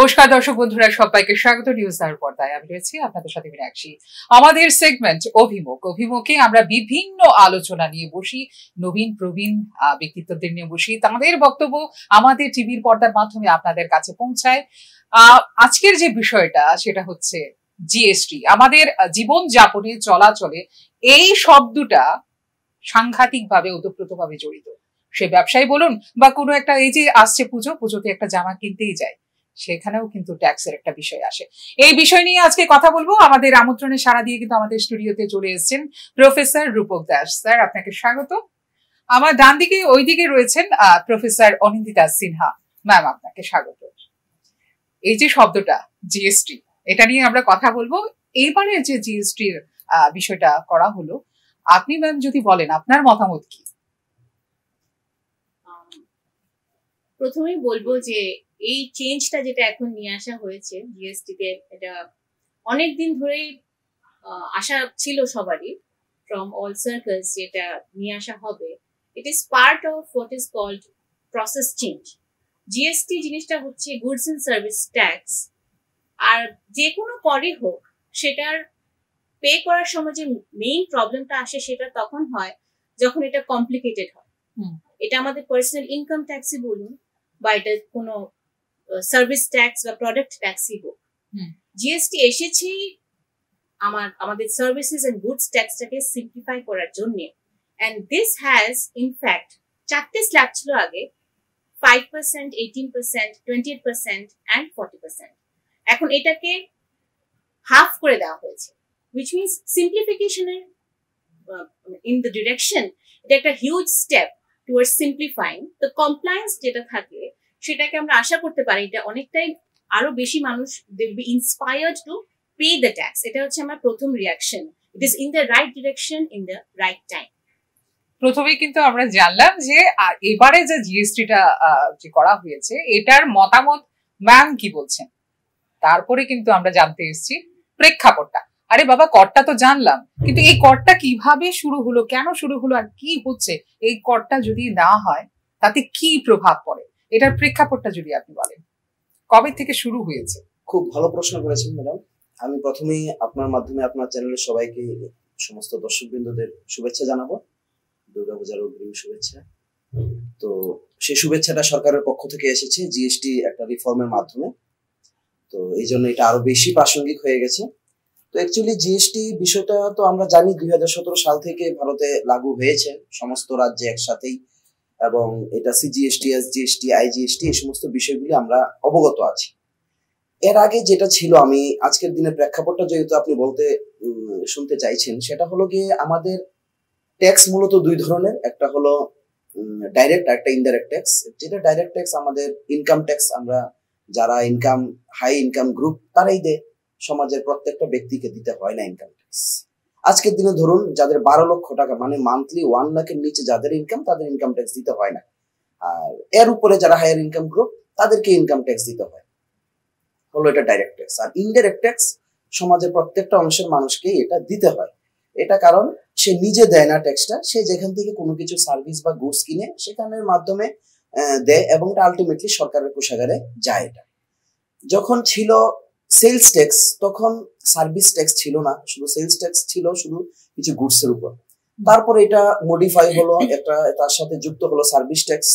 নমস্কার দর্শক বন্ধুরা, সবাইকে স্বাগত নিউজ আর পর্দায়। আমি রয়েছি আপনাদের সাথে মীনাক্ষী। আমাদের সেগমেন্ট অভিমুখে আমরা বিভিন্ন আলোচনা নিয়ে বসি, নবীন প্রবীণ ব্যক্তিত্বদের নিয়ে বসি, তাদের বক্তব্য আমাদের টিভির পর্দার মাধ্যমে আপনাদের কাছে পৌঁছায়। আজকের যে বিষয়টা সেটা হচ্ছে জিএসটি। আমাদের জীবন যাপনে চলাচলে এই শব্দটা সাংঘাতিকভাবে ওতপ্রোতভাবে জড়িত। সে ব্যবসায়ী বলুন বা কোনো একটা, এই যে আসছে পুজোতে একটা জামা কিনতেই যায়, সেখানেও কিন্তু ট্যাক্সের একটা বিষয় আসে। এই বিষয় নিয়ে আজকে কথা বলবো। আমাদের আমন্ত্রণে সাড়া দিয়ে কিন্তু আমাদের স্টুডিওতে চলে এসেছেন প্রফেসর রূপক দাস। স্যার, আপনাকে স্বাগত। আমার ডান দিকে ওইদিকে রয়েছেন প্রফেসর অনিন্দিতা সিনহা ম্যাম, আপনাকে স্বাগত। এই যে শব্দটা জিএসটি, এটা নিয়ে আমরা কথা বলবো। এবারে যে জিএসটির বিষয়টা করা হলো, আপনি ম্যাম যদি বলেন আপনার মতামত কি? প্রথমেই বলবো যে এই চেঞ্জটা যেটা এখন নিয়ে আসা হয়েছে জিএসটি তে, এটা অনেকদিন ধরেই আশা ছিল সবারই, ফ্রম অল সার্কেলস, যেটা নিয়ে আসা হবে। It is part of what is called process change. GST জিনিসটা হচ্ছে গুডস এন্ড সার্ভিস ট্যাক্স, আর যে কোনো করই হোক সেটার পে করার সময় যে মেইন প্রবলেমটা আসে সেটা তখন হয় যখন এটা কমপ্লিকেটেড হয়। এটা আমাদের পার্সোনাল ইনকাম ট্যাক্সই বলুন বা এটা কোনো সার্ভিস ট্যাক্স বা প্রোডাক্ট ট্যাক্সই হোক, জিএসটি এসেছেই আমাদের সার্ভিসেস এন্ড গুডস ট্যাক্সটাকে সিম্পলিফাই করার জন্য। এন্ড দিস হ্যাজ ইনফ্যাক্ট 4টে স্ল্যাব ছিল আগে, 5%, 18%, 28% and 40%। এখন এটাকে হাফ করে দেওয়া হয়েছে, which means simplification in the direction, এটা একটা huge step towards simplifying the compliance. যেটা থাকে সেটাকে আমরা আশা করতে পারি এটা অনেকটাই আরো বেশি মানুষ will be inspired to pay the tax। এটা হচ্ছে আমার প্রথম reaction. It is in the right direction in the right time. প্রথমেই কিন্তু আমরা জানলাম যে এবারে যে জিএসটিটা যে করা হয়েছে এটার মতামত ম্যাম কি বলছেন। তারপরে কিন্তু আমরা জানতে এসেছি প্রেক্ষাপটটা। আরে বাবা, করটা তো জানলাম, কিন্তু এই করটা কিভাবে শুরু হলো, কেন শুরু হলো, আর কি হচ্ছে এই করটা যদি না হয় তাতে কি প্রভাব পড়ে, এটার প্রেক্ষাপটটা যদি আপনি বলেন, কবে থেকে শুরু হয়েছে? খুব ভালো প্রশ্ন করেছেন ম্যাডাম। আমি প্রথমেই আপনার মাধ্যমে আপনার চ্যানেলের সবাইকে, সমস্ত দর্শকবৃন্দদের শুভেচ্ছা জানাবো, দুর্গাপূজার অগ্রিম শুভেচ্ছা। তো সেই শুভেচ্ছাটা সরকারের পক্ষ থেকে এসেছে জিএসটি একটা রিফর্মের মাধ্যমে, তো এই জন্য এটা আরো বেশি প্রাসঙ্গিক হয়ে গেছে। তো অ্যাকচুয়ালি জিএসটি বিষয়টা তো আমরা জানি 2017 সাল থেকে ভারতে লাগু হয়েছে সমস্ত রাজ্যে একসাথেই, এবং এটা সিজিএসটি, এসজিএসটি, আইজিএসটি, এই সমস্ত বিষয়গুলি আমরা অবগত আছি। এর আগে যেটা ছিল, আমি আজকের দিনে প্রেক্ষাপটটা যেহেতু আপনি শুনতে চাইছেন, সেটা হলো গিয়ে আমাদের ট্যাক্স মূলত দুই ধরনের, একটা হলো ডাইরেক্ট আর একটা ইনডাইরেক্ট ট্যাক্স। যেটা ডাইরেক্ট ট্যাক্স আমাদের ইনকাম ট্যাক্স, আমরা যারা হাই ইনকাম গ্রুপ তারাই দেয়, সমাজের প্রত্যেকটা ব্যক্তিকে দিতে হয় না ইনকাম ট্যাক্স। আজকের দিনে ধরুন যাদের 12 লক্ষ টাকা মানে মান্থলি 1 লাখের নিচে যাদের ইনকাম, তাদের ইনকাম ট্যাক্স দিতে হয় না। আর এর উপরে যারা হায়ার ইনকাম গ্রুপ তাদেরকে ইনকাম ট্যাক্স দিতে হয়, হলো এটা ডাইরেক্ট ট্যাক্স। আর ইনডাইরেক্ট ট্যাক্স সমাজের প্রত্যেকটা অংশের মানুষকে এটা দিতে হয়। এটা কারণ সে নিজে দেয় না ট্যাক্সটা, সে যেখান থেকে কোনো কিছু সার্ভিস বা গুডস কিনে সেখানের মাধ্যমে দেয়, এবং এটা আলটিমেটলি সরকারের কোষাগারে যায়। এটা যখন ছিল সেলস ট্যাক্স, তখন সার্ভিস ট্যাক্স ছিল না, শুধু সেলস ট্যাক্স ছিল শুধু কিছু গুডস এর উপর। তারপরে এটা মডিফাই হলো, একটা তার সাথে যুক্ত হলো সার্ভিস ট্যাক্স।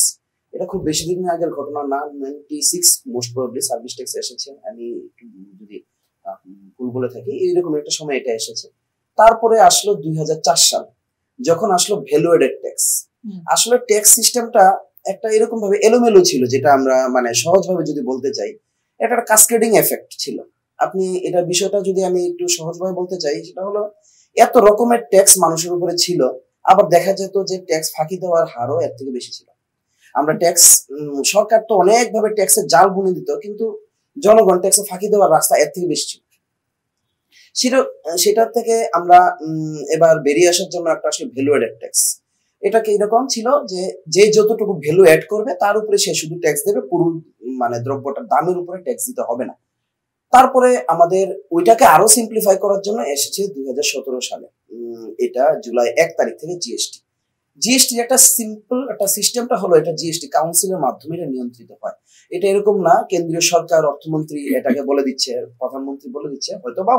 এটা খুব বেশি দিন আগের ঘটনা না, 96 মোস্ট প্রবাবলি সার্ভিস ট্যাক্স এসেছে, আমি যদি ভুল বলে থাকি, এইরকম একটা সময় এটা এসেছে। তারপরে আসলো 2004 সাল, যখন আসলো ভ্যালু এডেড ট্যাক্স। আসলে ট্যাক্স সিস্টেমটা একটা এরকম ভাবে এলোমেলো ছিল, যেটা আমরা মানে সহজভাবে যদি বলতে চাই, এটা একটা কাসকেডিং এফেক্ট ছিল। আপনি এটা বিষয়টা যদি আমি একটু সহজভাবে বলতে চাই, সেটা হলো এত রকমের ট্যাক্স মানুষের উপরে ছিল, আবার দেখা যেত যে ট্যাক্স ফাঁকি দেওয়ার হারও এর থেকে বেশি ছিল। আমরা ট্যাক্স, সরকার তো অনেক ভাবে ট্যাক্সের জাল বুনে দিত, কিন্তু জনগণ ট্যাক্সে ফাঁকি দেওয়ার রাস্তা এর থেকে বেশি ছিল। সেটার থেকে আমরা এবার বেরিয়ে আসার জন্য একটা আসলে ভ্যালু এডেড ট্যাক্স। এটাকে এরকম ছিল যে যতটুকু ভ্যালু অ্যাড করবে তার উপরে সে শুধু ট্যাক্স দেবে, পুরো মানে দ্রব্যটার দামের উপরে ট্যাক্স দিতে হবে না। তারপরে আমাদের ওইটাকে আরো সিম্পলিফাই করার জন্য এসেছে 2017 সালে, এটা জুলাই 1 তারিখ থেকে জিএসটি। জিএসটির একটা সিম্পল একটা সিস্টেমটা হলো, এটা জিএসটি কাউন্সিলের মাধ্যমে এটা নিয়ন্ত্রিত হয়। এটা এরকম না কেন্দ্রীয় সরকার অর্থমন্ত্রী এটাকে বলে দিচ্ছে, প্রধানমন্ত্রী বলে দিচ্ছে, হয়তো বা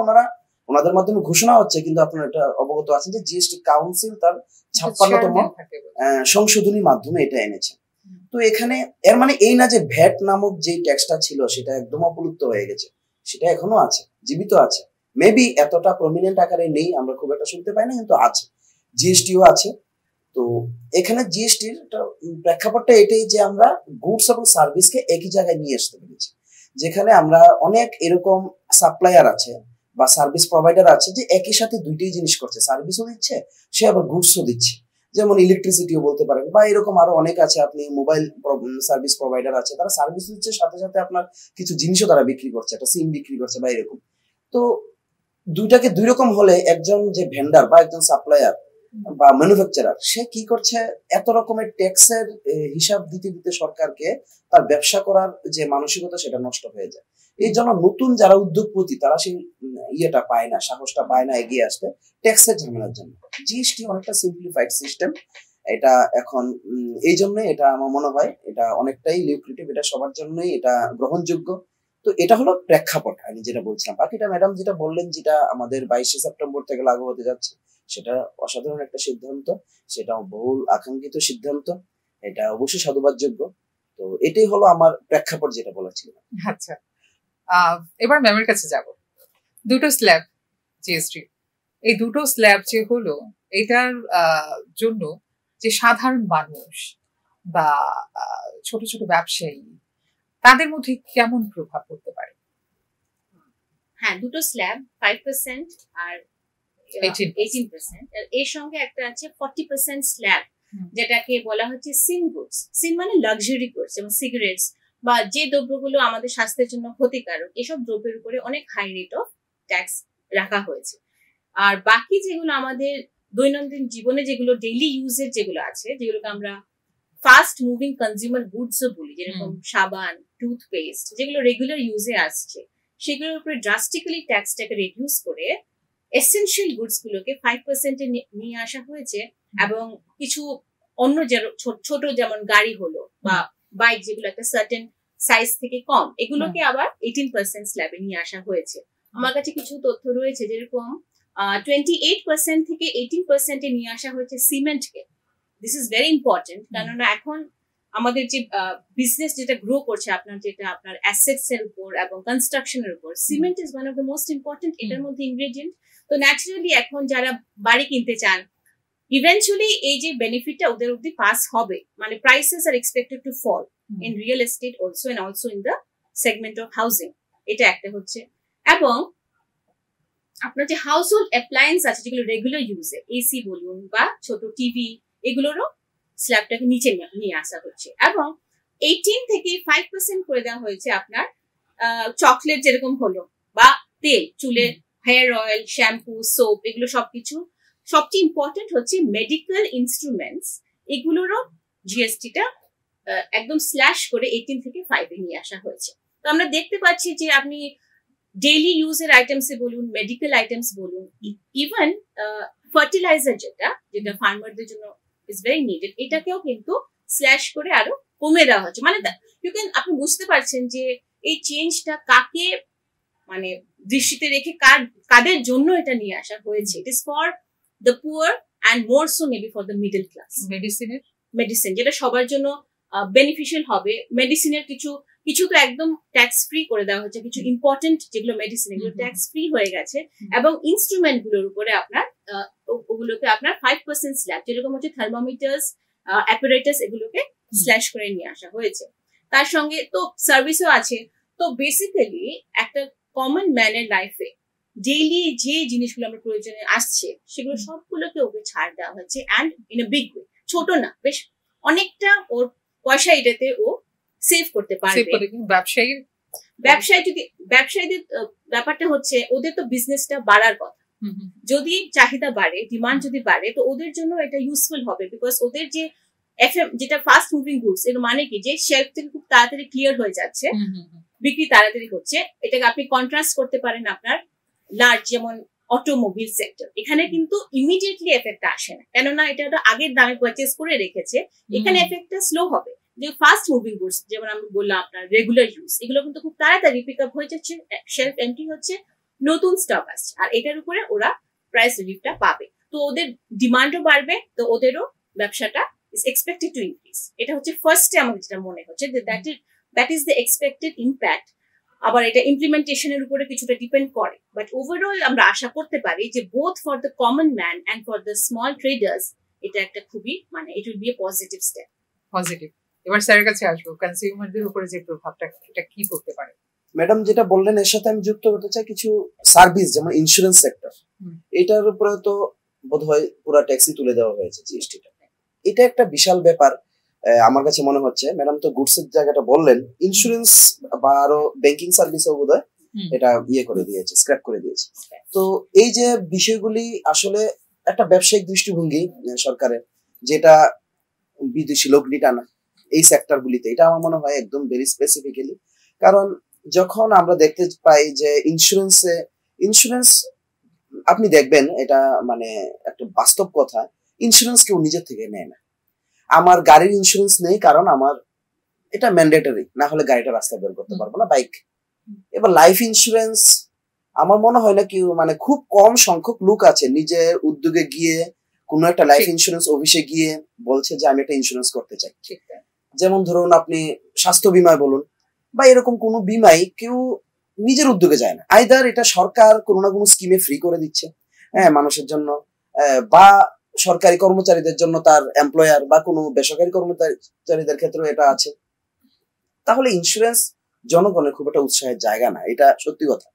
ওনাদের মাধ্যমে ঘোষণা হচ্ছে, কিন্তু আপনারা এটা অবগত আছেন যে জিএসটি কাউন্সিল তার 56তম সংশোধনীর মাধ্যমে এটা এনেছে। তো এখানে এর মানে এই না যে ভ্যাট নামক যে ট্যাক্সটা ছিল সেটা একদম অপলুপ্ত হয়ে গেছে, সেটা এখনো আছে, জীবিত আছে। মেবি এতটা প্রমিনেন্ট আকারে নেই, আমরা খুব একটা শুনতে পাই না, কিন্তু আছে। জিএসটিও আছে। তো এখানে জিএসটির প্রেক্ষাপটটা এটাই যে আমরা গুডস এবং সার্ভিসকে একই জায়গায় নিয়ে আসতে পেরেছি, যেখানে আমরা অনেক এরকম সাপ্লায়ার আছে বা সার্ভিস প্রোভাইডার আছে যে একই সাথে দুইটাই জিনিস করছে, সার্ভিসও দিচ্ছে, সে আবার গুডসও দিচ্ছে। যেমন ইলেকট্রিসিটিও বলতে পারেন, বা এরকম আরো অনেক আছে, আপনি মোবাইল সার্ভিস প্রোভাইডার আছে, তারা সার্ভিস দিচ্ছে, সাথে সাথে আপনার কিছু জিনিসও তারা বিক্রি করছে, একটা সিম বিক্রি করছে বা এরকম। তো দুইটাকে দুই রকম হলে একজন যে ভেন্ডার বা একজন সাপ্লায়ার বা ম্যানুফ্যাকচারার, সে কি করছে, এত রকমের ট্যাক্সের হিসাব দিতে দিতে সরকারকে তার ব্যবসা করার যে মানসিকতা সেটা নষ্ট হয়ে যায়। এই জন্য নতুন যারা উদ্যোগপতি তারা সেই ইয়েটা পায় না, সাহসটা পায় না এগিয়ে আসতে ট্যাক্সের ঝামেলার জন্য। জিএসটি অনেকটা সিম্পলিফাইড সিস্টেম এটা এখন, এই জন্য এটা আমার মনে হয় এটা অনেকটাই লিউক্রেটিভ, এটা সবার জন্যই এটা গ্রহণযোগ্য। তো এটা হলো প্রেক্ষাপট আমি যেটা বলছিলাম। বাকিটা ম্যাডাম যেটা বললেন, যেটা আমাদের 22শে সেপ্টেম্বর থেকে লাগু হতে যাচ্ছে, সেটা অসাধারণ একটা সিদ্ধান্ত, সেটা বহুল আকাঙ্ক্ষিত সিদ্ধান্ত, এটা অবশ্যই সাধুবাদযোগ্য। তো এটাই হলো আমার প্রেক্ষাপট যেটা বলা ছিল। আচ্ছা, এবার ম্যামের কাছে যাব। দুটো স্ল্যাব জিএসটি, এই দুটো স্ল্যাব যে হলো, এটার জন্য যে সাধারণ মানুষ বা ছোট ছোট ব্যবসায়ী, তাদের মধ্যে কেমন প্রভাব পড়তে পারে? হ্যাঁ, দুটো স্ল্যাব 5% আর 18%, এর সঙ্গে একটা আছে 40% স্ল্যাব, যেটাকে বলা হচ্ছে সিন গুডস। সিন মানে লাক্সারি গুডস, যেমন সিগারেটস বা যে দ্রব্যগুলো আমাদের স্বাস্থ্যের জন্য ক্ষতিকারক, এসব দ্রব্যের উপরে অনেক হাই রেট অফ ট্যাক্স রাখা হয়েছে। আর বাকি যেগুলো আমাদের দৈনন্দিন জীবনে যেগুলো ডেইলি ইউজের যেগুলো আছে, যেগুলোকে আমরা ফাস্ট মুভিং কনজিউমার গুডস ও বলি, যেরকম সাবান, টুথপেস্ট, যেগুলো রেগুলার ইউজে আসছে, সেগুলোর উপরে ড্রাস্টিক্যালি ট্যাক্সটাকে রিডিউস করে এসেনশিয়াল গুডস গুলোকে 5% নিয়ে আসা হয়েছে। এবং কিছু অন্য ছোট যেমন গাড়ি হলো বা বাইক, যেগুলো একটা সার্টেন সাইজ থেকে কম, এগুলোকে আবার 18% স্ল্যাবে নিয়ে আসা হয়েছে। আমার কাছে কিছু তথ্য রয়েছে, যেরকম 28% থেকে 18% নিয়ে আসা হয়েছে সিমেন্টকে। দিস ইজ ভেরি ইম্পর্টেন্ট, কেননা এখন আমাদের যে বিজনেস যেটা গ্রো করছে, আপনার অ্যাসেটস এর উপর এবং কনস্ট্রাকশনের উপর, cement is one of the most important এটার মধ্যে ইনগ্রেডিয়েন্ট। তো ন্যাচারালি এখন যারা বাড়ি কিনতে চান, ইভেন্চুয়ালি এই যে বেনিফিটটা ওদের অব্দি পাস হবে, মানে prices are expected to fall in real estate also and also in the segment of housing, এটা একটা হচ্ছে। এবং আপনার যে হাউস হোল্ড অ্যাপ্লায়েন্স আছে, যেগুলো রেগুলার ইউজে, এসি বলুন বা ছোট টিভি, এগুলোরও স্ল্যাবটাকে নিচে নিয়ে আসা হচ্ছে। এবং 18 থেকে 5% করে দেওয়া হয়েছে আপনার চকলেট যেরকম হলো, বা তেল, চুলের হেয়ার অয়েল, শ্যাম্পু, সোপ, এগুলো সবকিছু। সবচেয়ে ইম্পর্টেন্ট হচ্ছে মেডিকেল ইনস্ট্রুমেন্টস, এগুলোরও জিএসটিটা একদম স্ল্যাশ করে 18 থেকে 5 নিয়ে আসা হয়েছে। তো আমরা দেখতে পাচ্ছি যে আপনি ডেইলি ইউজের আইটেমসে বলুন, মেডিকেল আইটেমস বলুন, ইভেন ফার্টিলাইজার যেটা ফার্মারদের জন্য ইজ ভেরি নিডেড, এটাকেও কিন্তু স্ল্যাশ করে আরো কমে দেওয়া হচ্ছে। মানে আপনি বুঝতে পারছেন যে এই চেঞ্জটা কাকে, মানে দৃষ্টিতে রেখে কাদের জন্য এটা নিয়ে আসা হয়েছে। It is for the poor and more so maybe for the middle class. Medicine যেটা সবার জন্য বেনিফিশিয়াল হবে। মেডিসিনের কিছু তো একদম ট্যাক্স ফ্রি করে দেওয়া হচ্ছে, কিছু ইম্পর্টেন্ট যেগুলো মেডিসিন, এগুলো ট্যাক্স ফ্রি হয়ে গেছে। এবং ইনস্ট্রুমেন্ট গুলোর উপরে ওগুলোকে আপনার 5% স্ল্যাব, যেরকম হচ্ছে থার্মোমিটার্স, অ্যাপারেটাস, এগুলোকে স্ল্যাশ করে নিয়ে আসা হয়েছে। তার সঙ্গে তো সার্ভিসও আছে। তো বেসিক্যালি একটা কমন ম্যানের লাইফে ডেইলি যে জিনিসগুলো আমরা প্রয়োজনে আসছে, সেগুলো সবগুলোকে ওকে ছাড় দেওয়া হচ্ছে, and in a big way. ছোট না, বেশ অনেকটা ওর পয়সা এটাতে ও সেভ করতে পারবে। ব্যবসায়ীদের ব্যাপারটা হচ্ছে, ওদের তো বিজনেসটা বাড়ার কথা। যদি চাহিদা বাড়ে, ডিমান্ড যদি বাড়ে, তো ওদের জন্য এটা ইউজফুল হবে। বিকজ ওদের যে যেটা ফাস্ট মুভিং গুডস, এর মানে কি, যে শেলফ থেকে খুব তাড়াতাড়ি ক্লিয়ার হয়ে যাচ্ছে, বিক্রি তাড়াতাড়ি হচ্ছে। এটাকে আপনি কন্ট্রাস্ট করতে পারেন আপনার লার্জ, যেমন অটোমোবাইল সেক্টর, এখানে কিন্তু ইমিডিয়েটলি এফেক্টটা আসে না, কেননা এটা আগের দামে পারচেস করে রেখেছে। এখানে এফেক্টটা স্লো হবে। যে ফাস্ট মুভিং গুডস, যেমন আমি বললাম আপনার রেগুলার ইউজ, এগুলো কিন্তু খুব তাড়াতাড়ি পিক আপ হয়ে যাচ্ছে, শেলফ এন্ট্রি হচ্ছে, নতুন স্টক আসছে, আর এটার উপরে ওরা প্রাইস রিলিফটা পাবে, তো ওদের ডিমান্ডও বাড়বে, তো ওদেরও ব্যবসাটা is expected to increase. এটা হচ্ছে ফার্স্টে আমার যেটা মনে হচ্ছে that is the expected impact. আবার এটা ইমপ্লিমেন্টেশনের উপরে কিছুটা ডিপেন্ড করে, বাট ওভারঅল আমরা আশা করতে পারি যে both for the common man and for the small traders এটা একটা খুবই মানে it will B A positive step. Positive. এবার স্যারের কাছে আসবো, কনজিউমারদের উপরে যে প্রভাবটা এটা কি করতে পারে? ম্যাডাম যেটা বললেন এর সাথে আমি যুক্ত করতে চাই কিছু সার্ভিস, যেমন ইন্স্যুরেন্স সেক্টর, এটার উপরে তো বোধহয় পুরো ট্যাক্সই তুলে দেওয়া হয়েছে, জিএসটিটা। এটা একটা বিশাল ব্যাপার আমার কাছে মনে হচ্ছে। ম্যাডাম তো গুডসের জায়গাটা বললেন, ইন্স্যুরেন্স বা আরো ব্যাংকিং সার্ভিসও বোধহয় এটা করে দিয়েছে, স্ক্র্যাপ করে দিয়েছে। তো এই যে বিষয়গুলি আসলে একটা ব্যবসায়িক দৃষ্টিভঙ্গি সরকারের, যেটা বিদেশি লগ্নি টানা এই সেক্টর গুলিতে, এটা আমার মনে হয় একদম ভেরি স্পেসিফিক্যালি। কারণ যখন আমরা দেখতে পাই যে ইন্স্যুরেন্স আপনি দেখবেন, এটা মানে একটা বাস্তব কথা, ইন্স্যুরেন্স কেউ নিজের থেকে নেয় না। আমার গাড়ির ইন্স্যুরেন্স নেই কারণ আমার এটা ম্যান্ডেটরি, না হলে গাড়িটা রাস্তায় বের করতে পারবো না, বাইক। এবার লাইফ ইন্স্যুরেন্স আমার মনে হয় না কেউ, মানে খুব কম সংখ্যক লোক আছে নিজের উদ্যোগে গিয়ে কোনো একটা লাইফ ইন্স্যুরেন্স অফিসে গিয়ে বলছে যে আমি একটা ইন্স্যুরেন্স করতে চাই। যেমন ধরুন আপনি স্বাস্থ্য বীমায় বলুন বা এরকম কোনো বীমাই কেউ নিজের উদ্যোগে যায় না। আইদার এটা সরকার কোনো না কোনো স্কিমে ফ্রি করে দিচ্ছে মানুষের জন্য, বা সরকারি কর্মচারীদের জন্য তার এমপ্লয়ার, বা কোনো বেসরকারি কর্মচারীদের ক্ষেত্রে এটা আছে। তাহলে ইন্স্যুরেন্স জনগণের খুব একটা উৎসাহের জায়গা না, এটা সত্যি কথা।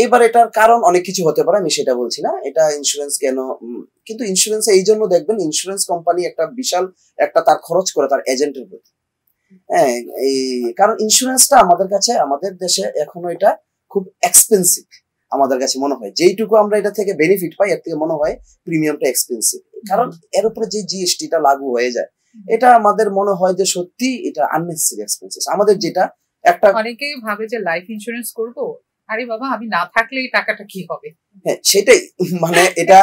এবার এটার কারণ অনেক কিছু হতে পারে, আমি সেটা বলছি না, এটা ইন্স্যুরেন্স কেন, কিন্তু ইন্স্যুরেন্স এই জন্য দেখবেন ইন্স্যুরেন্স কোম্পানি একটা বিশাল একটা তার খরচ করে তার এজেন্টের প্রতি। এই কারণ ইন্স্যুরেন্সটা আমাদের কাছে, আমাদের দেশে এখনো এটা খুব এক্সপেন্সিভ আমাদের কাছে মনে হয়। যেইটুকু আমরা এটা থেকে বেনিফিট পাই এর থেকে মনে হয় প্রিমিয়ামটা এক্সপেন্সিভ, কারণ এর উপরে যে জিএসটিটা লাগু হয়ে যায়, এটা আমাদের মনে হয় যে সত্যি এটা আননেসেসারি এক্সপেন্সেস আমাদের। যেটা একটা অনেকেই ভাবে যে লাইফ ইন্স্যুরেন্স করব, আরে বাবা আমি না থাকলে এই টাকাটা কি হবে। হ্যাঁ সেটাই, মানে এটা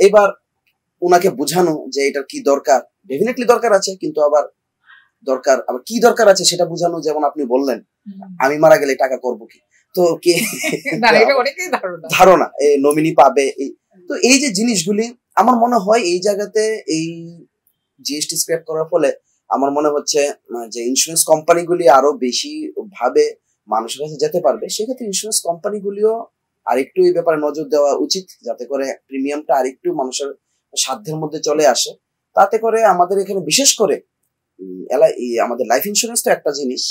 এবার ওনাকে বোঝানো যে এটা কি দরকার, ডেফিনেটলি দরকার আছে, কিন্তু আবার কি দরকার আছে সেটা বোঝানো। যেমন আপনি বললেন আমি মারা গেলে টাকা করবো কি, তো কে ধারণা নমিনি পাবে। তো এই যে জিনিসগুলি আমার মনে হয় এই জায়গাতে এই জিএসটি স্ক্র্যাপ করার ফলে আমার মনে হচ্ছে যে ইন্স্যুরেন্স কোম্পানিগুলি আরো বেশি ভাবে মানুষের কাছে যেতে পারবে। সেক্ষেত্রে ইন্স্যুরেন্স কোম্পানিগুলিও আরেকটু এই ব্যাপারে নজর দেওয়া উচিত, যাতে করে প্রিমিয়ামটা আরেকটু মানুষের সাধ্যের মধ্যে চলে আসে। তাতে করে আমাদের এখানে বিশেষ করে আমাদের লাইফ ইন্স্যুরেন্স তো একটা জিনিস,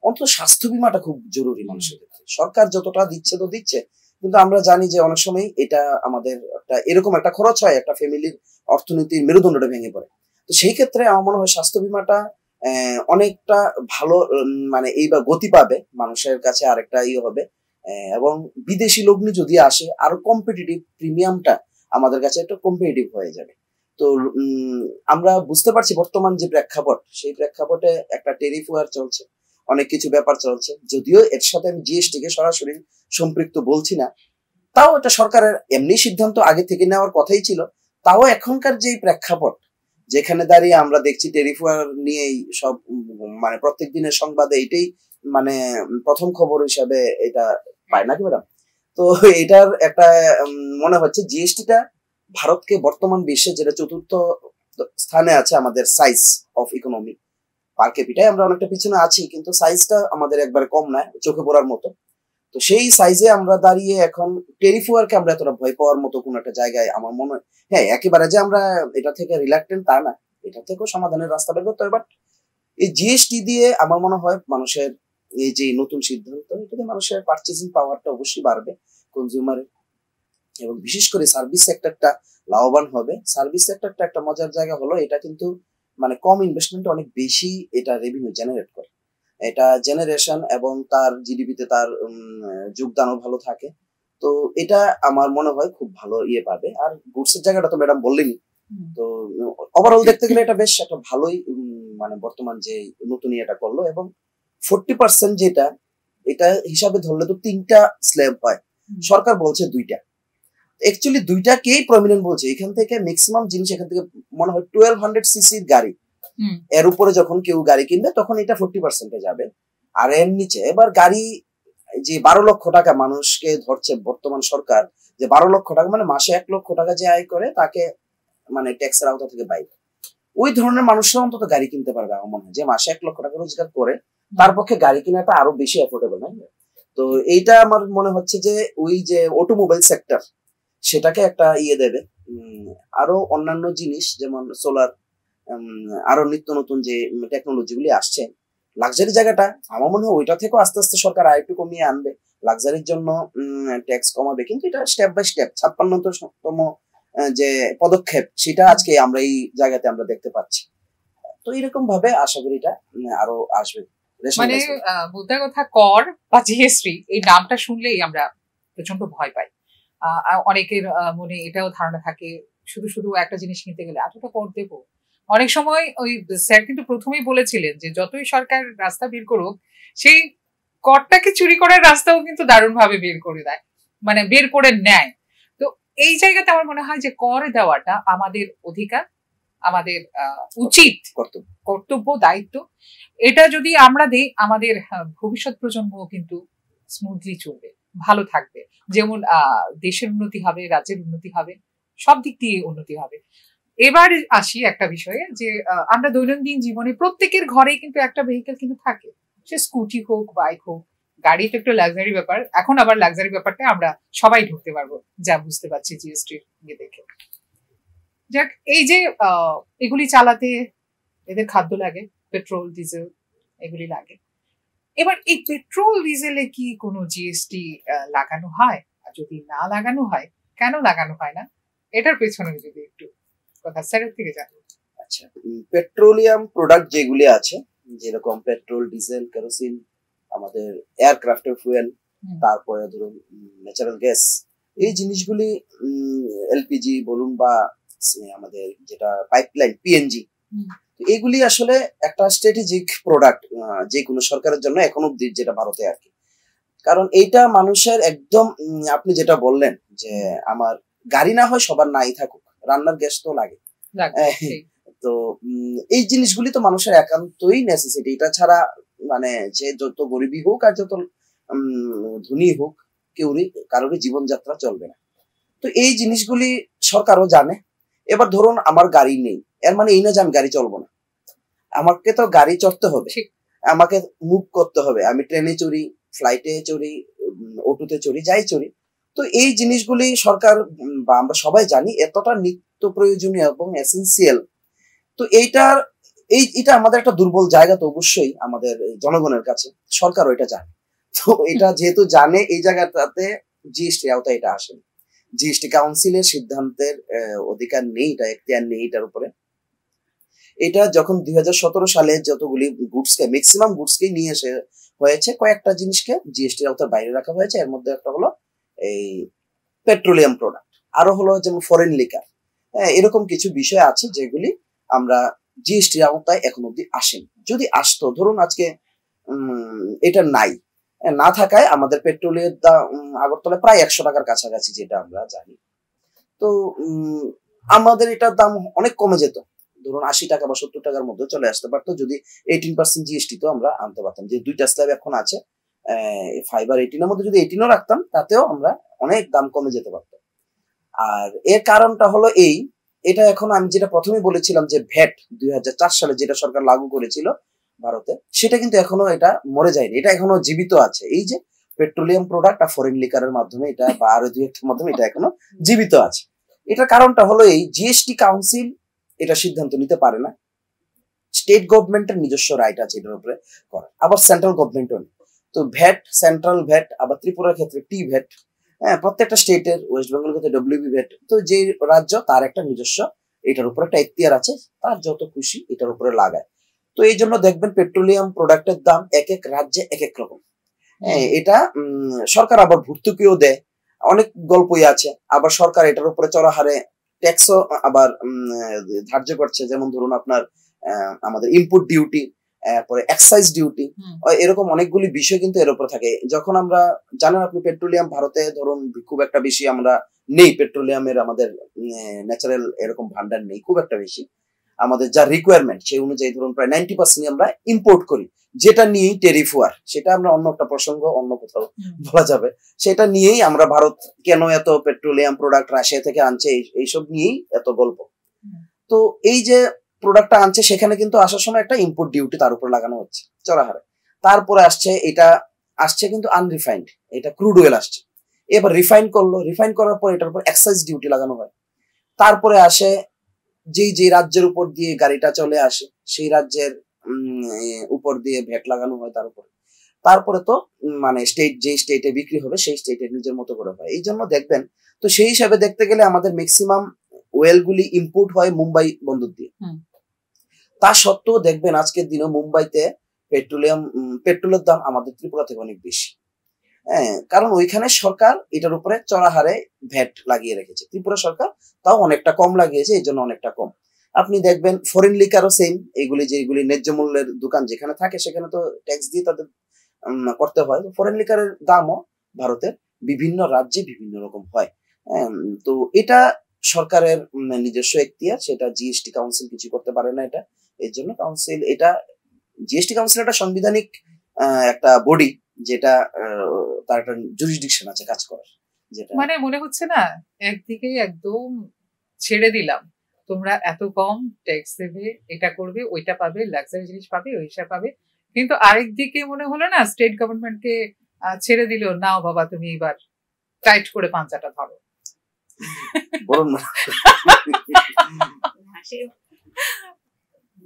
অন্তত স্বাস্থ্য বীমাটা খুব জরুরি মানুষের ক্ষেত্রে। সরকার যতটা দিচ্ছে তো দিচ্ছে, কিন্তু আমরা জানি যে অনেক সময় এটা আমাদের একটা এরকম একটা খরচ হয়, একটা ফ্যামিলির অর্থনীতির মেরুদণ্ডটা ভেঙে পড়ে। তো সেই ক্ষেত্রে আমার মনে হয় স্বাস্থ্য বীমাটা অনেকটা ভালো, মানে এইবার গতি পাবে মানুষের কাছে, আরেকটা হবে। এবং বিদেশি লগ্নি যদি আসে আরো কম্পিটিটিভ, প্রিমিয়ামটা আমাদের কাছে একটু কম্পিটিটিভ হয়ে যাবে। তো আমরা বুঝতে পারছি বর্তমান যে প্রেক্ষাপট, সেই প্রেক্ষাপটে একটা ট্যারিফ ওয়ার চলছে, অনেক কিছু ব্যাপার চলছে। যদিও এর সাথে আমি জিএসটি কে সরাসরি সম্পৃক্ত বলছি না, তাও এটা সরকারের এমনি সিদ্ধান্ত আগে থেকে নেওয়ার কথাই ছিল। তাও এখনকার যে প্রেক্ষাপট, যেখানে দাঁড়িয়ে আমরা দেখছি ট্যারিফ ওয়ার নিয়েই সব, মানে প্রত্যেক দিনের সংবাদে এটাই মানে প্রথম খবর হিসাবে এটা পায় নাকি ম্যাডাম। তো এটার একটা মনে হচ্ছে জিএসটিটা ভারতকে বর্তমান বিশ্বে যেটা চতুর্থ স্থানে আছে আমাদের সাইজ অফ ইকোনমি, পার ক্যাপিটায় আমরা অনেকটা পিছনে আছি, কিন্তু সাইজটা আমাদের একবারে কম নয়, চোখে পড়ার মতো। তো সেই সাইজে আমরা দাঁড়িয়ে এখন ট্যারিফ ওয়ারকে আমরা এতটা ভয় পাওয়ার মতো কোন একটা জায়গায় আমার মনে হয়, হ্যাঁ একেবারে যে আমরা এটা থেকে রিল্যাক্টেন্ট তা না, এটা থেকেও সমাধানের রাস্তা বের করতে হবে। বাট এই জিএসটি দিয়ে আমার মনে হয় মানুষের এই যে নতুন সিদ্ধান্ত, এটাতে মানুষের পারচেজিং পাওয়ারটা অবশ্যই বাড়বে কনজিউমারের, এবং বিশেষ করে সার্ভিস সেক্টরটা লাভবান হবে। সার্ভিস সেক্টরটা একটা মজার জায়গা হলো, এটা কিন্তু মানে কম ইনভেস্টমেন্টে অনেক বেশি এটা রেভিনিউ জেনারেট করে। এটা জেনারেশন এবং তার জিডিপিতে তার যোগদানও ভালো থাকে। তো এটা আমার মনে হয় খুব ভালো পাবে। আর গুডসের জায়গাটা তো ম্যাডাম বললেনি, তো ওভারঅল দেখতে গেলে এটা বেশ একটা ভালোই মানে বর্তমান যে নতুন এটা করলো। এবং 40% যেটা, এটা হিসাবে ধরলে তো 3টা স্ল্যাব হয়, সরকার বলছে 2টা। অ্যাকচুয়ালি দুইটাকেই প্রমিনেন্ট বলছে। এখান থেকে ম্যাক্সিমাম জিনিস এখান থেকে মনে হয় 1200 সিসির গাড়ি, এর উপরে যখন কেউ গাড়ি কিনবে তখন এটা 40% যাবে। আর এর নিচে এবার গাড়ি যে 12 লক্ষ টাকা মানুষকে ধরছে বর্তমান সরকার, যে 12 লক্ষ টাকা মানে মাসে 1 লক্ষ টাকা যে আয় করে তাকে মানে ট্যাক্সের আওতা থেকে বাইরে, ওই ধরনের মানুষরা অন্তত গাড়ি কিনতে পারবে। আমার মনে হয় যে মাসে 1 লক্ষ টাকা রোজগার করে তার পক্ষে গাড়ি কেনাটা আরো বেশি অ্যাফোর্ডেবল, না? তো এইটা আমার মনে হচ্ছে যে ওই যে অটোমোবাইল সেক্টর সেটাকে একটা দেবে। আরো অন্যান্য জিনিস যেমন সোলার, আরো নিত্য নতুন যে টেকনোলজি গুলি আসছে, লাক্সারি জায়গাটা আমার মনে হয় ওইটা থেকেও আস্তে আস্তে সরকার আরেকটু কমিয়ে আনবে, লাক্সারির জন্য ট্যাক্স কমাবে। কিন্তু এটা স্টেপ বাই স্টেপ 56তম যে পদক্ষেপ সেটা আজকে আমরা এই জায়গাতে আমরা দেখতে পাচ্ছি। তো এরকম ভাবে আশা করি এটা আরো আসবে। মানে বুদ্ধার কথা কর বা জিএসটি এই নামটা শুনলেই আমরা প্রচন্ড ভয় পাই। অনেকের মনে এটাও ধারণা থাকে শুধু শুধু একটা জিনিস কিনতে গেলে এতটা কর দেবো। অনেক সময় ওই স্যার কিন্তু প্রথমেই বলেছিলেন যে যতই সরকার রাস্তা বের করুক সেই করটাকে চুরি করার রাস্তাও কিন্তু দারুণ ভাবে বের করে দেয়, মানে বের করে নেয়। তো এই জায়গাতে আমার মনে হয় যে কর দেওয়াটা আমাদের অধিকার, আমাদের উচিত কর্তব্য, দায়িত্ব। এটা যদি আমরা দিই আমাদের ভবিষ্যৎ প্রজন্ম কিন্তু স্মুথলি চলবে, ভালো থাকবে। যেমন দেশের উন্নতি হবে, রাজ্যের উন্নতি হবে, সব দিক দিয়ে উন্নতি হবে। এবার আসি একটা বিষয়ে যে আমরা দৈনন্দিন জীবনে প্রত্যেকের ঘরেই কিন্তু একটা ভেহিকেল কিন্তু থাকে, সে স্কুটি হোক, বাইক হোক। গাড়ি তো একটু লাক্সারি ব্যাপার, এখন আবার লাক্সারি ব্যাপারটা আমরা সবাই ঢুকতে পারবো যা বুঝতে পারছি জিএসটি দেখে। যাক, এই যে এগুলি চালাতে এদের খাদ্য লাগে, পেট্রোল ডিজেল এগুলি লাগে। এবার এই পেট্রোল ডিজেলে কি কোনো জিএসটি লাগানো হয়? আর যদি না লাগানো হয় কেন লাগানো হয় না, এটার পেছনে যদি একটু কথা স্যারের থেকে জানবো। আচ্ছা, পেট্রোলিয়াম প্রোডাক্ট যেগুলি আছে যেরকম পেট্রোল, ডিজেল, কেরোসিন, আমাদের এয়ারক্রাফটের ফুয়েল, তারপরে ধরুন ন্যাচারাল গ্যাস, এই জিনিসগুলি এলপিজি বলুন বা আমাদের যেটা পাইপলাইন পিএনজি, এগুলি আসলে একটা স্ট্র্যাটেজিক প্রোডাক্ট যে কোনো সরকারের জন্য এখন অব্দি যেটা ভারতে আর কি। কারণ এইটা মানুষের একদম আপনি যেটা বললেন যে আমার গাড়ি না হয় সবার নাই থাকুক, রান্নার গ্যাস তো লাগে। তো এই জিনিসগুলি তো মানুষের একান্তই নেসেসিটি। এটা ছাড়া মানে যে যত গরিবই হোক আর যত ধনী হোক কারোরই জীবনযাত্রা চলবে না। তো এই জিনিসগুলি সরকারও জানে। এবার ধরুন আমার গাড়ি নেই, এর মানে এই না যে আমি গাড়ি চলবো না, আমাকে তো গাড়ি চড়তে হবে, আমাকে মুভ করতে হবে। আমি ট্রেনে চড়ি, ফ্লাইটে চড়ি, অটোতে চড়ি, যাই চড়ি। তো এই জিনিসগুলি সরকার বা আমরা সবাই জানি এতটা নিত্য প্রয়োজনীয় এবং এসেন্সিয়াল। তো এটা আমাদের একটা দুর্বল জায়গা তো অবশ্যই আমাদের জনগণের কাছে, সরকারও এটা জানে। তো এটা যেহেতু জানে এই জায়গাটাতে জিএসটি আওতায় এটা আসেনি। জিএসটি কাউন্সিলের সিদ্ধান্তের অধিকার নেই, এটা এখতিয়ার নেই এটার উপরে। এটা যখন 2017 সালে যতগুলি গুডসকে ম্যাক্সিমাম গুডসকে নিয়ে এসে হয়েছে, কয়েকটা জিনিসকে জিএসটির আওতার বাইরে রাখা হয়েছে। এর মধ্যে একটা হলো এই পেট্রোলিয়াম প্রোডাক্ট, আরো হলো যেমন ফরেন লিকার, এরকম কিছু বিষয় আছে যেগুলি আমরা জিএসটির আওতায় এখন অব্দি আসেনি। যদি আসতো, ধরুন আজকে এটা নাই, না থাকায় আমাদের পেট্রোলের দাম আগরতলায় প্রায় 100 টাকার কাছাকাছি যেটা আমরা জানি। তো আমাদের এটার দাম অনেক কমে যেত, ধরুন 80 টাকা বা 70 টাকার মধ্যে চলে আসতে পারতো যদি 18% জিএসটি তো আমরা আনতে পারতাম। যে দুইটা স্ল্যাব এখন আছে 5 আর 18 এর মধ্যে যদি 18ও রাখতাম তাতেও আমরা অনেক দাম কমে যেতে পারতো। আর এর কারণটা হলো এটা এখন আমি যেটা প্রথমে বলেছিলাম যে ভ্যাট 2004 সালে যেটা সরকার লাগু করেছিল ভারতে, সেটা কিন্তু এখনো এটা মরে যায়নি, এটা এখনো জীবিত আছে। এই যে পেট্রোলিয়াম প্রোডাক্ট আর ফরেন লিকারের মাধ্যমে এটা বা আরো দুই একটার মাধ্যমে এটা এখনো জীবিত আছে। এটার কারণটা হলো জিএসটি কাউন্সিল এটা সিদ্ধান্ত নিতে পারে না, স্টেট গভর্নমেন্টের নিজস্ব রাইট আছে এটার উপরে করা, আবার সেন্ট্রাল গভর্নমেন্টও নেই। তো ভ্যাট, সেন্ট্রাল ভ্যাট, আবার ত্রিপুরার ক্ষেত্রে টি ভ্যাট, প্রত্যেকটা স্টেটের, ওয়েস্ট বেঙ্গলের ক্ষেত্রে ডব্লিউবি ভ্যাট। তো যে রাজ্য তার একটা নিজস্ব এটার উপর একটা এখতিয়ার আছে, তার যত খুশি এটার উপরে লাগায়। তো এই জন্য দেখবেন পেট্রোলিয়াম প্রোডাক্টের দাম এক এক রাজ্যে এক এক রকম। এটা সরকার আবার ভর্তুকিও দেয়, অনেক গল্পই আছে। আবার সরকার এটার উপরে চড়া হারে ট্যাক্সও আবার ধার্য করছে। যেমন ধরুন আপনার আমাদের ইনপুট ডিউটি এরপরে এক্সাইজ ডিউটি, এরকম অনেকগুলি বিষয় কিন্তু এর উপর থাকে। যখন আমরা জানেন আপনি পেট্রোলিয়াম ভারতে ধরুন খুব একটা বেশি আমরা নেই, পেট্রোলিয়ামের আমাদের ন্যাচারাল এরকম ভান্ডার নেই খুব একটা বেশি। আমাদের যা রিকোয়ারমেন্ট সেই অনুযায়ী ধরুন প্রায় 90% আমরা ইম্পোর্ট করি, যেটা নিয়েই টেরিফ ওয়ার, সেটা আমরা অন্য একটা প্রসঙ্গ অন্য কোথাও বলা যাবে। সেটা নিয়েই আমরা ভারত কেন এত পেট্রোলিয়াম প্রোডাক্ট রাশিয়া থেকে আনছে এইসব নিয়েই এত গল্প। তো এই যে প্রোডাক্টটা আনছে সেখানে কিন্তু আসার সময় একটা ইম্পোর্ট ডিউটি তার উপর লাগানো হচ্ছে চড়া হারে। তারপরে এটা আসছে কিন্তু আনরিফাইন্ড, এটা ক্রুড অয়েল আসছে, এবার রিফাইন করলো, রিফাইন করার পর এটার উপর এক্সাইজ ডিউটি লাগানো হয়। তারপরে আসে যে রাজ্যের উপর দিয়ে গাড়িটা চলে আসে সেই রাজ্যের উপর দিয়ে ভ্যাট লাগানো হয় তার উপরে। তারপরে তো মানে যে স্টেটে বিক্রি হবে সেই স্টেটে নিজের মতো করে হয়। এই জন্য দেখবেন, তো সেই হিসাবে দেখতে গেলে আমাদের ম্যাক্সিমাম ওয়েল গুলি ইম্পোর্ট হয় মুম্বাই বন্দর দিয়ে। তা সত্ত্বেও দেখবেন আজকের দিনে মুম্বাইতে পেট্রোলের দাম আমাদের ত্রিপুরা থেকে অনেক বেশি। হ্যাঁ, কারণ ওইখানে সরকার এটার উপরে চড়া হারে ভ্যাট লাগিয়ে রেখেছে, ত্রিপুরা সরকার তাও অনেকটা কম লাগিয়েছে, এই জন্য অনেকটা কম। আপনি দেখবেন ফরেন লিকারও সেম, যেগুলি ন্যায্য মূল্যের দোকান যেখানে থাকে সেখানে তো ট্যাক্স দিয়ে তাদের করতে হয়। ফরেন লিকারের দামও ভারতের বিভিন্ন রাজ্যে বিভিন্ন রকম হয়। তো এটা সরকারের নিজস্ব এখতিয়ার, সেটা জিএসটি কাউন্সিল কিছু করতে পারে না। এটা এর জন্য জিএসটি কাউন্সিল একটা সাংবিধানিক একটা বডি, যেটা তার একটা জুরিসডিকশন আছে কাজ করার, যেটা মানে মনে হচ্ছে না একদিকে একদম ছেড়ে দিলাম, তোমরা এত কম ট্যাক্স দেবে, এটা করবে, ওইটা পাবে, লাক্সারি জিনিস পাবে, ওইসব পাবে, কিন্তু আরেকদিকে মনে হলো না স্টেট গভর্নমেন্টকে ছেড়ে দিল, নাও বাবা তুমি এবার টাইট করে পাঞ্চাটা ধরো।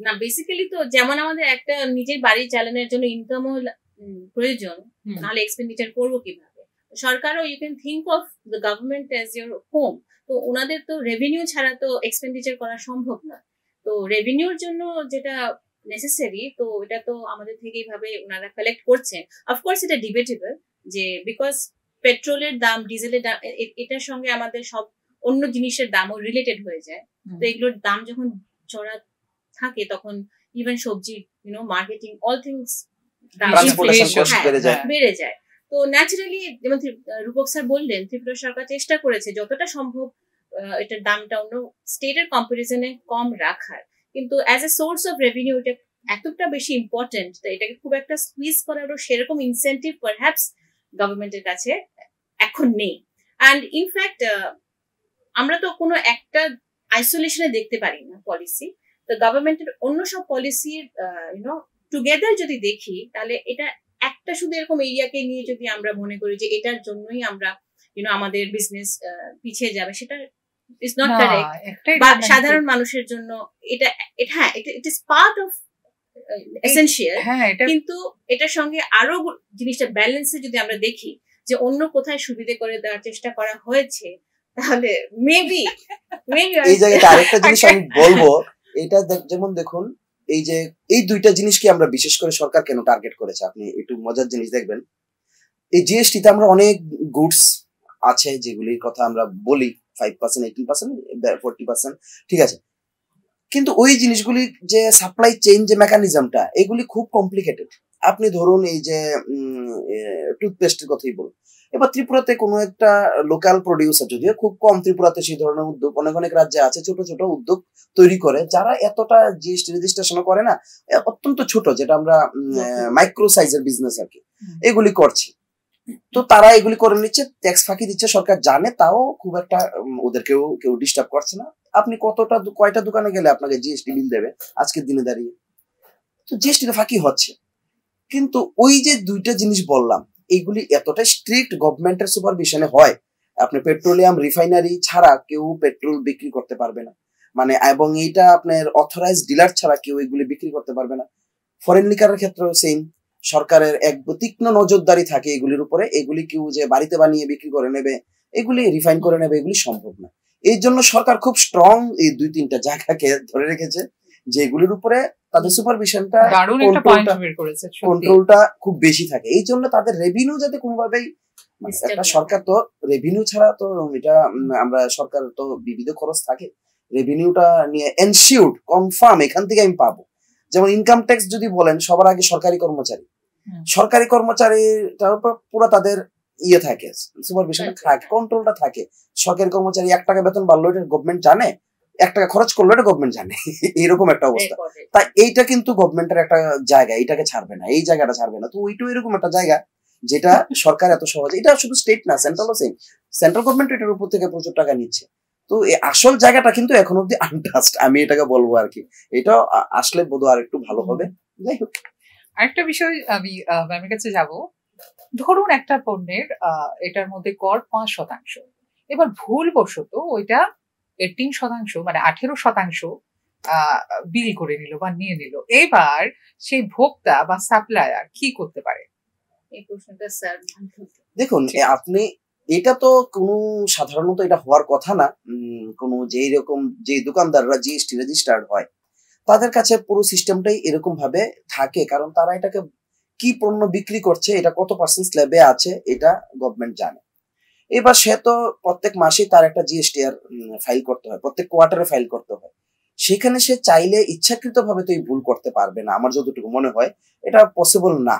না বেসিক্যালি তো যেমন আমাদের একটা নিজের বাড়ি চালানোর জন্য ইনকামও প্রয়োজন, নাহলে এক্সপেন্ডিচার করবো কিভাবে? সরকারও you can think of the government as your home. তো ওনাদের তো রেভিনিউ ছাড়া তো এক্সপেন্ডিচার করা সম্ভব না। তো রেভিনিউর জন্য যেটা নেসেসারি, তো এটা তো আমাদের থেকে এইভাবে ওনারা কালেক্ট করছেন। অফকোর্স এটা ডিবেটেবল, যে বিকজ পেট্রোলের দাম, ডিজেলের দাম, এটার সঙ্গে আমাদের সব অন্য জিনিসের দামও রিলেটেড হয়ে যায়। তো এগুলোর দাম যখন চড়া থাকে তখন ইভেন সবজি, মার্কেটিং, অল থিংস বেড়ে যায়। তো ন্যাচারালি যেমন রূপক স্যার বললেন, ত্রিপুরা সরকার চেষ্টা করেছে যতটা সম্ভব এটার দামটা অন্য স্টেটের কম্পারিজনে কম রাখার, কিন্তু as a source of revenue এটা এতটা বেশি ইম্পর্টেন্ট, তো এটাকে খুব একটা স্কুইজ করারও সেরকম ইনসেন্টিভ পারহ্যাপস গভর্নমেন্টের কাছে এখন নেই। অ্যান্ড ইনফ্যাক্ট আমরা তো কোনো একটা আইসোলেশনে দেখতে পারি না পলিসি। তো গভর্নমেন্টের অন্য সব পলিসির টুগেদার যদি দেখি, তাহলে এটা একটা শুধু এরকম এরিয়াকে নিয়ে যদি আমরা মনে করি যে এটার জন্যই আমরা আমাদের বিজনেস পিছিয়ে যাবে, সেটা ইজ নট কারেক্ট। বা সাধারণ মানুষের জন্য এটা হ্যাঁ, ইট ইজ পার্ট অফ এসেনশিয়াল, কিন্তু এটার সঙ্গে আরো জিনিসটা ব্যালেন্সে যদি আমরা দেখি যে অন্য কোথায় সুবিধে করে দেওয়ার চেষ্টা করা হয়েছে, তাহলে মেবি এই জায়গাটা আরেকটা জিনিস আমি বলবো, এটা যেমন দেখুন এই দুইটা জিনিসকে আমরা বিশেষ করে সরকার কেন টার্গেট করেছে, আপনি একটু মজার জিনিস দেখবেন। এই জিএসটিতে আমরা অনেক গুডস আছে যেগুলির কথা আমরা বলি 5%, 18%, 40%, ঠিক আছে, কিন্তু ওই জিনিসগুলি যে সাপ্লাই চেইন যে মেকানিজমটা, এগুলি খুব কমপ্লিকেটেড। আপনি ধরুন এই যে টুথপেস্টের কথাই বলুন, এবার ত্রিপুরাতে কোনো একটা লোকাল প্রডিউসার, যদিও খুব কম ত্রিপুরাতে সেই ধরনের উদ্যোগ, অনেক রাজ্যে আছে ছোট ছোট উদ্যোগ তৈরি করে, যারা এতটা জিএসটি রেজিস্ট্রেশন করে না, অত্যন্ত ছোট, যেটা আমরা মাইক্রো সাইজের বিজনেস আর কি, এগুলি করছে। তো তারা এগুলি করে নিচ্ছে, ট্যাক্স ফাঁকি দিচ্ছে, সরকার জানে, তাও খুব একটা ওদেরকেও কেউ ডিস্টার্ব করছে না। আপনি কয়টা দোকানে গেলে আপনাকে জিএসটি বিল দেবে আজকের দিনে দাঁড়িয়ে? তো জিএসটি ফাঁকি হচ্ছে। কিন্তু ওই যে দুইটা জিনিস বললাম, এইগুলি এতটা স্ট্রিক্ট গভর্নমেন্টের সুপারভিশনে হয়, আপনি পেট্রোলিয়াম রিফাইনারি ছাড়া কেউ পেট্রোল বিক্রি করতে পারবে না, মানে, এবং এইটা আপনার অথরাইজ ডিলার ছাড়া কেউ এগুলি বিক্রি করতে পারবে না। ফরেন লিকারের ক্ষেত্রেও সেম, সরকারের এক তীক্ষ্ণ নজরদারি থাকে এগুলির উপরে। এগুলি কেউ যে বাড়িতে বানিয়ে বিক্রি করে নেবে, এগুলি রিফাইন করে নেবে, এগুলি সম্ভব না। এই জন্য সরকার খুব স্ট্রং এই 2-3টা জায়গাকে ধরে রেখেছে, যেগুলির উপরে তাদের সুপারভিশনটা, কন্ট্রোলটা খুব বেশি থাকে। এই জন্য তাদের রেভিনিউ যাতে কোনোভাবেই, একটা সরকার তো রেভিনিউ ছাড়া তো এটা আমরা সরকার তো বিবিধ খরচ থাকে, রেভিনিউটা নিয়ে এনশিওরড কনফার্ম এখান থেকে আমি পাবো, যেমন ইনকাম ট্যাক্স যদি বলেন, সবার আগে সরকারি কর্মচারী, সরকারি কর্মচারীটার উপর পুরো তাদের ইয়ে থাকে, সুপারভিশন থাকে, কন্ট্রোলটা থাকে। সরকারি কর্মচারী 1 টাকা বেতন বাড়লো এটা গভর্নমেন্ট জানে, 1 টাকা খরচ করলো এটা গভর্নমেন্ট জানে, এরকম একটা অবস্থা। তাই এইটা কিন্তু গভর্নমেন্টের একটা জায়গা, এইটাকে ছাড়বে না, এই জায়গাটা ছাড়বে না। তো ওইটাও এরকম একটা জায়গা যেটা সরকার এত সহজে, এটা শুধু স্টেট না, সেন্ট্রালও সেম, সেন্ট্রাল গভর্নমেন্ট এটার উপর থেকে প্রচুর টাকা নিচ্ছে। তো এই আসল জায়গাটা কিন্তু এখন অব্দি আনটাস্ট, আমি এটাকে বলবো আর কি। এটা আসলে বোধহয় আর একটু ভালো হবে। যাই হোক, আরেকটা বিষয় আমি ম্যামের কাছে যাব। ধরুন একটা পণ্যের এটার মধ্যে কর 5%, এবার ভুলবশত ওইটা 18%, মানে 18% বিল করে নিল বা নিয়ে নিল, এবার সেই ভোক্তা বা সাপ্লায়ার কি করতে পারে? এই প্রশ্নটা স্যার দেখুন আপনি, এটা তো কোনো সাধারণত এটা হওয়ার কথা না। কোনো যেই রকম যে দোকানদাররা জিএসটি রেজিস্টার্ড হয় তাদের কাছে পুরো সিস্টেমটাই এরকম ভাবে থাকে, কারণ তারা এটাকে কি পণ্য বিক্রি করছে, এটা কত পার্সেন্ট স্ল্যাবে আছে, এটা গভর্নমেন্ট জানে। এবার সে তো প্রত্যেক মাসে তার একটা জিএসটি আর ফাইল করতে হয়, প্রত্যেক কোয়ার্টারে ফাইল করতে হয়। সেখানে সে চাইলে ইচ্ছাকৃত ভাবে তো এই ভুল করতে পারবে না, আমার যতটুকু মনে হয় এটা পসিবল না।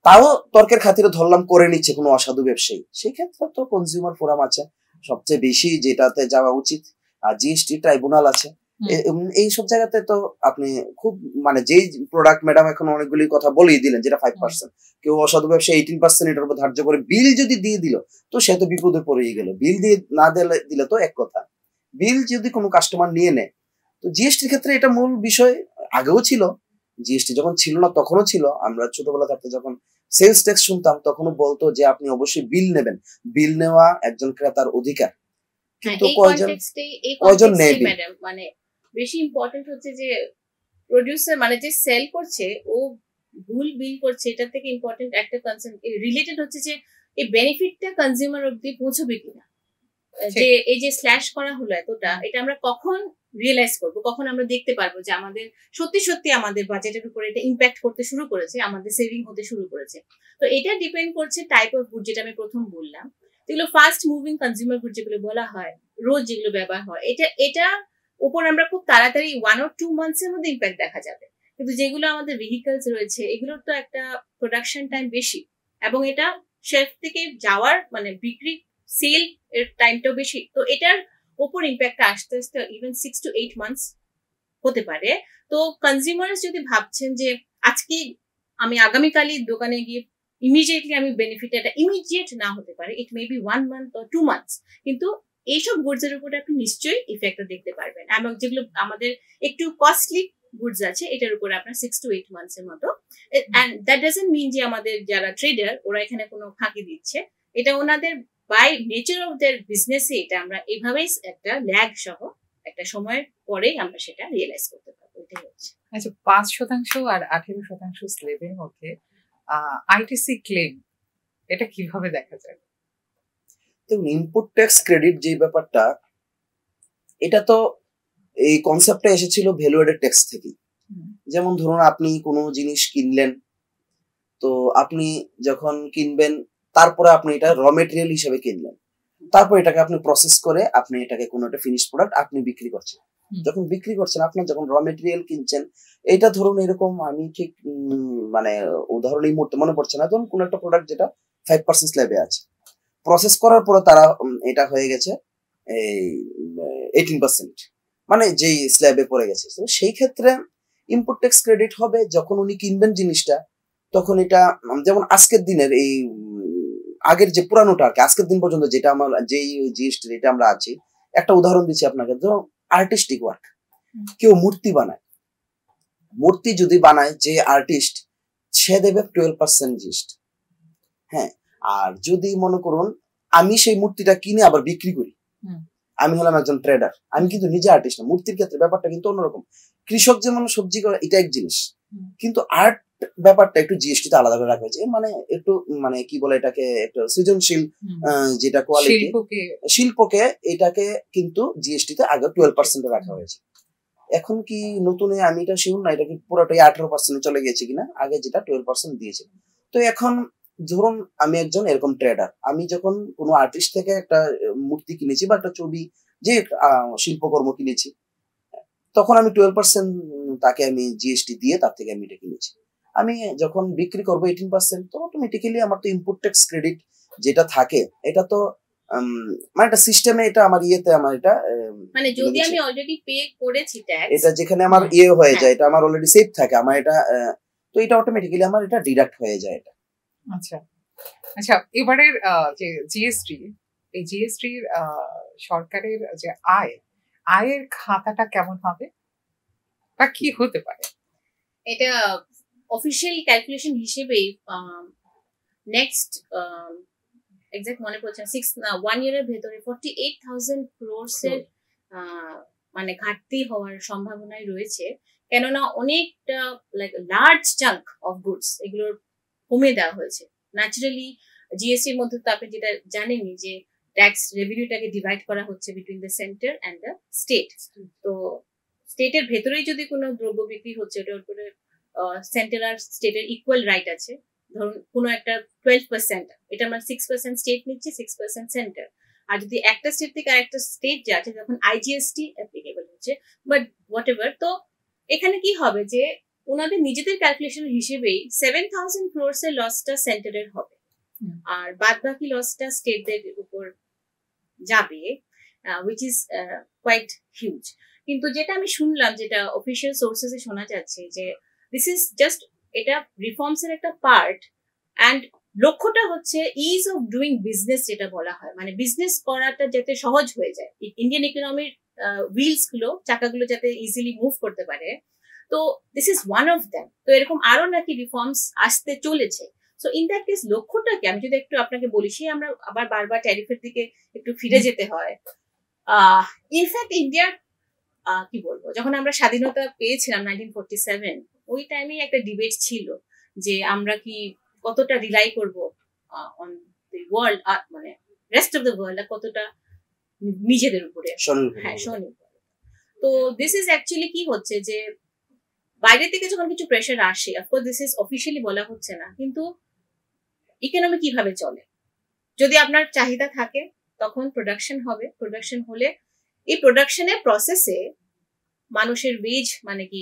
তাও তর্কের খাতিরে ধরলাম করে নিচ্ছে কোনো অসাধু ব্যবসায়ী, সেক্ষেত্রে তো কনজিউমার ফোরাম আছে সবচেয়ে বেশি যেটাতে যাওয়া উচিত, আর জিএসটি ট্রাইব্যুনাল আছে। এইসব জায়গাতে তো আপনি খুব মানে যেই প্রোডাক্ট, ম্যাডাম এখন অনেকগুলি কথা বলেই দিলেন, যেটা 5%, কেউ অসাধু ব্যবসা 18% এটার উপর ধার্য করে বিল যদি দিয়ে দিল, তো সে তো বিপদে পড়েই গেল। বিল দিয়ে না দিলে তো এক কথা, বিল যদি কোনো কাস্টমার নিয়ে নেয়, তো জিএসটির ক্ষেত্রে এটা মূল বিষয়। আগেও ছিল, জিএসটি যখন ছিল না তখনও ছিল। আমরা ছোটবেলা থাকতে যখন সেলস ট্যাক্স শুনতাম, তখনও বলতো যে আপনি অবশ্যই বিল নেবেন, বিল নেওয়া একজন ক্রেতার অধিকার। কিন্তু কয়জন নেয় বিল? ম্যাডাম মানে বেশি ইম্পর্টেন্ট হচ্ছে যে প্রোডিউসার মানে যে সেল করছে ও ভুল বিল করছে, এটা থেকে ইম্পর্টেন্ট একটা কনসার্ন রিলেটেড হচ্ছে যে এই বেনিফিটটা কনজিউমার অবধি পৌঁছবে কিনা। যে এই যে স্ল্যাশ করা হলো এতটা, এটা আমরা কখন রিয়েলাইজ করবো, কখন আমরা দেখতে পারবো যে আমাদের সত্যি সত্যি আমাদের বাজেটের উপরে এটা ইম্প্যাক্ট করতে শুরু করেছে, আমাদের সেভিং হতে শুরু করেছে। তো এটা ডিপেন্ড করছে টাইপ অফ গুড, যেটা আমি প্রথম বললাম, যেগুলো ফাস্ট মুভিং কনজিউমার গুড যেগুলো বলা হয়, রোজ যেগুলো ব্যবহার হয়, এটা উপর আমরা খুব তাড়াতাড়ি 1 or 2 months এর মধ্যে ইম্প্যাক্ট দেখা যাবে। কিন্তু যেগুলো আমাদের ভেহিকলস রয়েছে, এগুলোর তো একটা প্রোডাকশন টাইম বেশি, এবং এটা শেলফ থেকে যাওয়ার মানে বিক্রি সেল এর টাইমটাও বেশি। তো এটার ওপর ইম্প্যাক্টটা আস্তে আস্তে ইভেন 6 to 8 months হতে পারে। তো কনজিউমার্স যদি ভাবছেন যে আজকে আমি আগামীকালই দোকানে গিয়ে ইমিডিয়েটলি আমি বেনিফিট, এটা ইমিডিয়েট না হতে পারে, ইট may be 1 month or 2 months, কিন্তু এইসব গুডস এর উপর আপনি নিশ্চয়ই ইফেক্টটা দেখতে পারবেন। এবং যেগুলো আমাদের একটু কস্টলি গুডস আছে, এটার উপর আপনার 6 to 8 months এর মতো। এন্ড দ্যাট ডাজন্ট মিন যে আমাদের যারা ট্রেডার ওরা এখানে কোনো ফাঁকি দিচ্ছে, এটা ওনাদের বাই নেচার অফ দেয়ার বিজনেসে এটা আমরা এইভাবেই একটা ল্যাগ সহ একটা সময়ের পরেই আমরা সেটা রিয়েলাইজ করতে পারবো। এটাই হচ্ছে। আচ্ছা, 5% আর 18% স্ল্যাবের মধ্যে আইটিসি ক্লেম, এটা কিভাবে দেখা যায়? দেখুন, ইনপুট ট্যাক্স ক্রেডিট যে ব্যাপারটা, এটা তো এই কনসেপ্টটা এসেছিল ভ্যালু এডেড ট্যাক্স থেকে। যেমন ধরুন আপনি কোনো জিনিস কিনলেন, তো আপনি যখন কিনবেন তারপরে আপনি এটা র মেটেরিয়াল হিসেবে কিনলেন, তারপর এটাকে আপনি প্রসেস করে আপনি এটাকে কোনো একটা ফিনিশ প্রোডাক্ট আপনি বিক্রি করছেন। যখন বিক্রি করছেন, আপনার যখন র মেটেরিয়াল কিনছেন, এটা ধরুন এরকম, আমি ঠিক মানে উদাহরণ এই মুহূর্তে মনে পড়ছে না, ধরুন কোনো একটা প্রোডাক্ট যেটা 5% স্ল্যাবে আছে, প্রসেস করার পরে তারা এটা হয়ে গেছে এই 18%, মানে যেই স্ল্যাবে পড়ে গেছে। তো সেই ক্ষেত্রে ইনপুট ট্যাক্স ক্রেডিট হবে যখন উনি কিনবেন জিনিসটা, তখন এটা যেমন আজকের দিনের এই আগের যে পুরানোটা আর কি, আজকের দিন পর্যন্ত যেটা আমার যেই জিএসটি এটা আমরা আছি, একটা উদাহরণ দিচ্ছি আপনাকে। ধরুন আর্টিস্টিক ওয়ার্ক, কেউ মূর্তি বানায়, মূর্তি যদি বানায় যে আর্টিস্ট, সে দেবে 12% জিএসটি। হ্যাঁ, আর যদি মনে করুন আমি সেই মূর্তিটা কিনে আবার বিক্রি করি, আমি হলাম একজন ট্রেডার, আমি কিন্তু নিজে আর্টিস্ট না। মূর্তির ক্ষেত্রে ব্যাপারটা কিন্তু অন্যরকম। কৃষক যেমন সবজি করে, এটা এক জিনিস, কিন্তু আর্ট ব্যাপারটা একটু জিএসটিতে আলাদা করে রাখা হয়েছে, মানে একটু মানে কি বলে এটাকে, একটু সৃজনশীল যেটা কোয়ালিটি শিল্পকে, এটাকে কিন্তু জিএসটিতে আগে 12% রাখা হয়েছে। এখন কি নতুনে আমি এটা শিওর না, এটা কি পুরোটাই 18% চলে গেছে কিনা, আগে যেটা 12% দিয়েছে। তো এখন ধরুন আমি একজন এরকম ট্রেডার, আমি যখন কোনো আর্টিস্ট থেকে একটা মূর্তি কিনেছি বা একটা ছবি, যে শিল্পকর্ম কিনেছি, তখন আমি 12% তাকে আমি জিএসটি দিয়ে তার থেকে আমি এটা কিনেছি। আমি যখন বিক্রি করবো 18%, তো অটোমেটিক্যালি আমার তো ইনপুট ট্যাক্স ক্রেডিট যেটা থাকে এটা তো মানে একটা সিস্টেমে, এটা আমার ইয়েতে আমার এটা মানে যদি আমি অলরেডি পে করেছি ট্যাক্স, এটা যেখানে আমার ইয়ে হয়ে যায়, এটা আমার অলরেডি সেভ থাকে আমার এটা, তো এটা অটোমেটিক্যালি আমার এটা ডিডাক্ট হয়ে যায় এটা। আচ্ছা আচ্ছা, এবারের যে জিএসটি, এই জিএসটির সরকারের যে আয়ের খাতাটা কেমন হবে বা কি হতে পারে? এটা অফিসিয়াল ক্যালকুলেশন হিসেবেই নেক্সট এক্সাক্ট মনে পড়ছে 1 ইয়ারের ভেতরে 48,000 crores এর মানে ঘাটতি হওয়ার সম্ভাবনাই রয়েছে। কেননা অনেকটা like large chunk of goods এগুলোর কমে দেওয়া হয়েছে। ন্যাচারালি জিএসটির মধ্যে তো আপনি যেটা জানেনই যে ট্যাক্স রেভিনিউটাকে ডিভাইড করা হচ্ছে between the centre and the state. তো স্টেটের ভেতরেই যদি কোনো দ্রব্য বিক্রি হচ্ছে ওটার উপরে সেন্টার আর স্টেটের ইকুয়াল রাইট আছে। ধরুন কোনো একটা 12%, এটা আমরা 6% স্টেট নিচ্ছে, 6% সেন্টার। আর যদি একটা স্টেট থেকে আরেকটা স্টেট যাচ্ছে তখন আইজিএসটি অ্যাপ্লিকেবল হচ্ছে। বাট হোয়াট এভার, তো এখানে কি হবে যে ওনাদের নিজেদের ক্যালকুলেশন হিসেবেই 7,000 crores এর লসটা সেন্টারের হবে, আর বাদ বাকি লসটা স্টেটদের উপর যাবে, which is quite huge. কিন্তু যেটা আমি শুনলাম, যেটা অফিসিয়াল সোর্সেসে শোনা যাচ্ছে যে দিস ইজ জাস্ট, এটা রিফর্মস এর একটা পার্ট, অ্যান্ড লক্ষ্যটা হচ্ছে ইজ অফ ডুইং বিজনেস, যেটা বলা হয়, মানে বিজনেস করাটা যাতে সহজ হয়ে যায়, ইন্ডিয়ান ইকোনমির হুইলস গুলো, চাকাগুলো যাতে ইজিলি মুভ করতে পারে। তো this is one of them. তো এরকম আরো নাকি রিফর্মস আসতে চলেছে। সো ইন দ্যাট কেস লক্ষ্যটাকে আমি যদি একটু আপনাকে বলি, সে আমরা আবার বারবার ট্যারিফের দিকে একটু ফিরে যেতে হয়। ইনফ্যাক্ট ইন্ডিয়ার কি বলবো, যখন আমরা স্বাধীনতা পেয়েছিলাম 1947, ওই টাইমে একটা ডিবেট ছিল যে আমরা কি কতটা রিলাই করবো অন দি ওয়ার্ল্ড, মানে রেস্ট অফ দ্য ওয়ার্ল্ড, কতটা নিজেদের উপরে। হ্যাঁ, স্বনির্ভর। তো দিস ইজ অ্যাকচুয়ালি কি হচ্ছে যে বাইরে থেকে যখন কিছু প্রেশার আসে, অফকোর্স দিস ইজ অফিসিয়ালি বলা হচ্ছে না, কিন্তু ইকোনমি কিভাবে চলে, যদি আপনার চাহিদা থাকে তখন প্রোডাকশন হবে, প্রোডাকশন হলে এই প্রোডাকশনের প্রসেসে মানুষের ওয়েজ মানে কি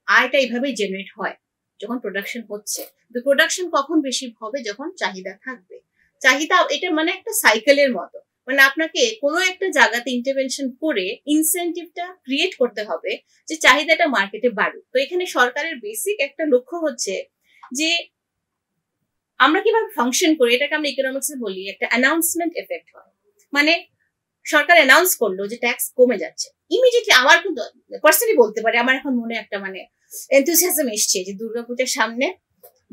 আয়টা এইভাবেই জেনারেট হয় যখন প্রোডাকশন হচ্ছে। তো প্রোডাকশন কখন বেশি হবে, যখন চাহিদা থাকবে। চাহিদা এটা মানে একটা সাইকেলের মতো, মানে আপনাকে কোনো একটা জায়গাতে ইন্টারভেনশন করে ইনসেন্টিভটা ক্রিয়েট করতে হবে যে চাহিদাটা মার্কেটে বাড়ুক। তো এখানে সরকারের বেসিক একটা লক্ষ্য হচ্ছে যে আমরা কিভাবে ফাংশন করি, এটাকে আমরা ইকোনমিক্সে বলি একটা অ্যানাউন্সমেন্ট এফেক্ট হয়। মানে সরকার অ্যানাউন্স করলো যে ট্যাক্স কমে যাচ্ছে, ইমিডিয়েটলি আমার কিন্তু পার্সোনালি বলতে পারে আমার এখন মনে একটা মানে এনথুসিয়াজম এসছে যে দুর্গাপূজার সামনে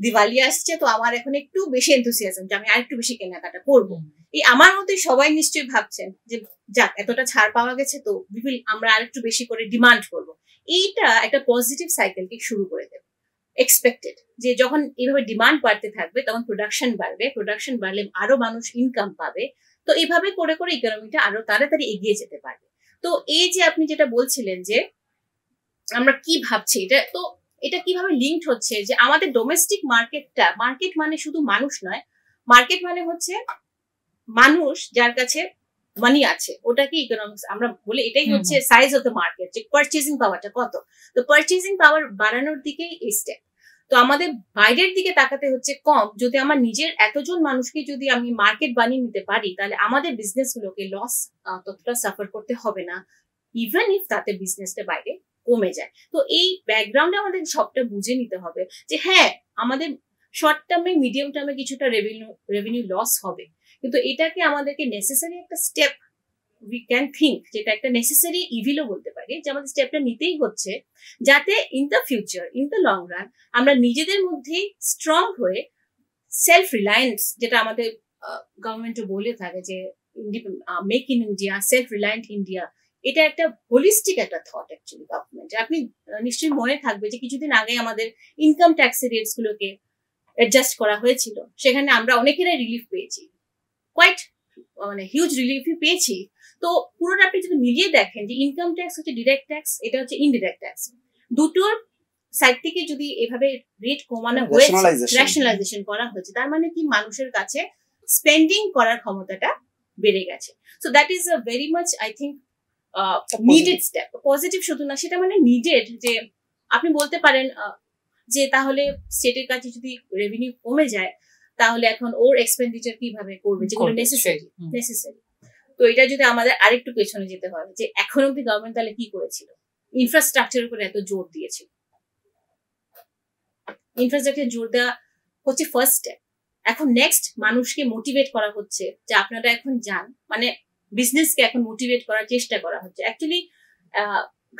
দিওয়ালি আসছে, তো আমার এখন একটু বেশি এনথুসিয়াজম যে আমি আর একটু বেশি কেনাকাটা করবো। এই আমার মতে সবাই নিশ্চয়ই ভাবছেন যে যাক এতটা ছাড় পাওয়া গেছে, তো আমরা আর একটু বেশি করে ডিমান্ড করবো। এইটা একটা পজিটিভ সাইকেলকে শুরু করে দেবে। এক্সপেক্টেড যে যখন এইভাবে ডিমান্ড বাড়তে থাকবে তখন প্রোডাকশন বাড়বে, প্রোডাকশন বাড়লে আরো মানুষ ইনকাম পাবে। তো এইভাবে করে করে ইকোনমিটা আরো তাড়াতাড়ি এগিয়ে যেতে পারবে। তো এই যে আপনি যেটা বলছিলেন যে আমরা কি ভাবছি, এটা কিভাবে লিঙ্কড হচ্ছে যে আমাদের ডোমেস্টিক মার্কেটটা, মার্কেট মানে শুধু মানুষ নয়, মার্কেট মানে হচ্ছে মানুষ যার কাছে মানি আছে, ওটাকে ইকোনমিক্স আমরা বলি। এটাই হচ্ছে সাইজ অফ দ্য মার্কেট, যে পারচেজিং পাওয়ারটা কত। তো পারচেজিং পাওয়ার বাড়ানোর দিকেই এই স্টেপ। তো আমাদের বাইরের দিকে তাকাতে হচ্ছে কম। যদি আমার নিজের এতজন মানুষকে যদি আমি মার্কেট বানিয়ে নিতে পারি, তাহলে আমাদের বিজনেস গুলোকে লস ততটা সাফার করতে হবে না, ইভেন ইফ তাতে বিজনেসটা বাইরে কমে যায়। তো এই ব্যাকগ্রাউন্ডে আমাদের সবটা বুঝে নিতে হবে যে হ্যাঁ আমাদের শর্ট টার্মে মিডিয়াম টার্মে কিছুটা রেভিনিউ লস হবে, কিন্তু এটাকে আমাদেরকে নেসেসারি একটা স্টেপ উই ক্যান থিঙ্ক, যেটা একটা নেসেসারি ইভিলও বলতে পারি, যে আমাদের স্টেপটা নিতেই হচ্ছে যাতে in the future, in the long run আমরা নিজেদের মধ্যেই স্ট্রং হয়ে সেলফ রিলায়েন্স, যেটা আমাদের গভর্নমেন্টও বলে থাকে যে make in India, self reliant India, এটা একটা হোলিস্টিক একটা থট অ্যাকচুয়ালি গভর্নমেন্ট। আপনি নিশ্চয়ই মনে থাকবে যে কিছুদিন আগে আমাদের ইনকাম ট্যাক্সের রেটস গুলোকে অ্যাডজাস্ট করা হয়েছিল, সেখানে আমরা অনেকেরাই রিলিফ পেয়েছি, কোয়াইট মানে হিউজ রিলিফই পেয়েছি। তো পুরোটা আপনি যদি মিলিয়ে দেখেন যে ইনকাম ট্যাক্স হচ্ছে ডিরেক্ট ট্যাক্স, এটা হচ্ছে ইনডিরেক্ট ট্যাক্স, দুটোর সাইড থেকে যদি এভাবে রেট কমানো হয়েছে, রেশনালাইজেশন করা হয়েছে, তার মানে কি মানুষের কাছে স্পেন্ডিং করার ক্ষমতাটা বেড়ে গেছে। So that is a very much I think needed step, positive শুধু না, সেটা মানে নিডেড। যে আপনি বলতে পারেন যে তাহলে স্টেটের কাছে যদি রেভিনিউ কমে যায় তাহলে এখন ওর এক্সপেন্ডিচার কিভাবে করবে, যেগুলো নেসেসারি। তো এটা যদি আমাদের আরেকটু পেছনে যেতে হয়, যে এখন অব্দি গভর্নমেন্ট তাহলে কি করেছিল, ইনফ্রাস্ট্রাকচারের উপর এত জোর দিয়েছিল। ইনফ্রাস্ট্রাকচার জোর দেওয়া হচ্ছে ফার্স্ট স্টেপ। এখন নেক্সট মানুষকে মোটিভেট করা হচ্ছে যে আপনারা এখন যান, মানে বিজনেসকে এখন মোটিভেট করার চেষ্টা করা হচ্ছে। Actually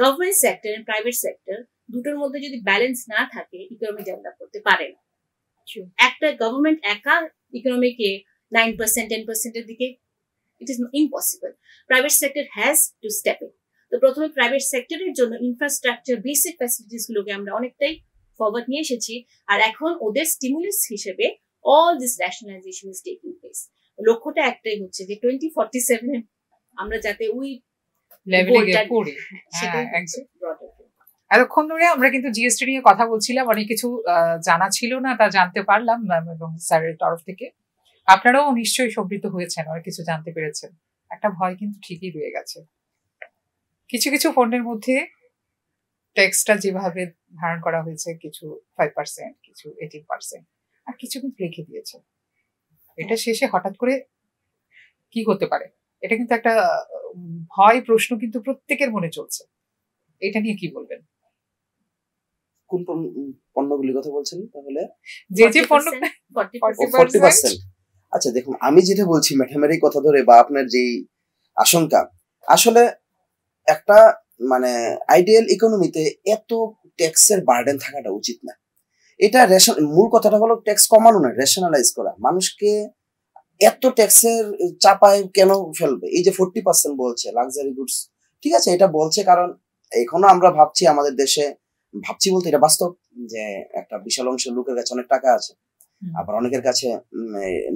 government sector and private sector দুটোর মধ্যে যদি ব্যালেন্স না থাকে ইকোনমি ডেভেলপ করতে পারে না। একটা গভর্নমেন্ট একা ইকোনমিকে 9% 10% এর দিকে, it is impossible. Private sector has to step in. তো প্রথমে প্রাইভেট সেক্টরের জন্য ইনফ্রাস্ট্রাকচার বেসিক ফ্যাসিলিটিস গুলোকে আমরা অনেকটাই ফরওয়ার্ড নিয়ে এসেছি, আর এখন ওদের স্টিমুলাস হিসেবে all this rationalisation is taking place. লক্ষ্যটা একটাই হচ্ছে যে 2047 আমরা যাতে ওই লেভেলে পড়ি। এতক্ষণ ধরে আমরা কিন্তু জিএসটি নিয়ে কথা বলছিলাম, অনেক কিছু জানা ছিল না, তা জানতে পারলাম ম্যাম এবং স্যারের তরফ থেকে। আপনারাও নিশ্চয়ই সমৃদ্ধ হয়েছেন, অনেক কিছু জানতে পেরেছেন। একটা ভয় কিন্তু ঠিকই রয়ে গেছে, কিছু কিছু ফন্ডের মধ্যে ট্যাক্সটা যেভাবে ধারণ করা হয়েছে, কিছু 5%, কিছু 18%, আর কিছু কিন্তু রেখে দিয়েছে। এটা শেষে হঠাৎ করে কি হতে পারে, এটা কিন্তু একটা ভয় প্রশ্ন কিন্তু প্রত্যেকের মনে চলছে। এটা নিয়ে কি বলবেন? কোন পণ্যগুলির কথা বলছেন তাহলে? যে পণ্য 40%। আচ্ছা দেখুন, আমি যেটা বলছি ম্যাডামের এই কথা ধরে বা আপনার যে আশঙ্কা, আসলে একটা মানে আইডিয়াল ইকোনমিতে এত ট্যাক্সের বার্ডেন থাকাটা উচিত না। এটা মূল কথাটা হলো ট্যাক্স কমানো না, রেশনালাইজ করা। মানুষকে এত ট্যাক্সের চাপায় কেন ফেলবে? এই যে 40% বলছে লাক্সারি গুডস, ঠিক আছে, এটা বলছে কারণ এখনো আমরা ভাবছি আমাদের দেশে, ভাবছি বলতে এটা বাস্তব, যে একটা বিশাল অংশের লোকের কাছে অনেক টাকা আছে, আবার অনেকের কাছে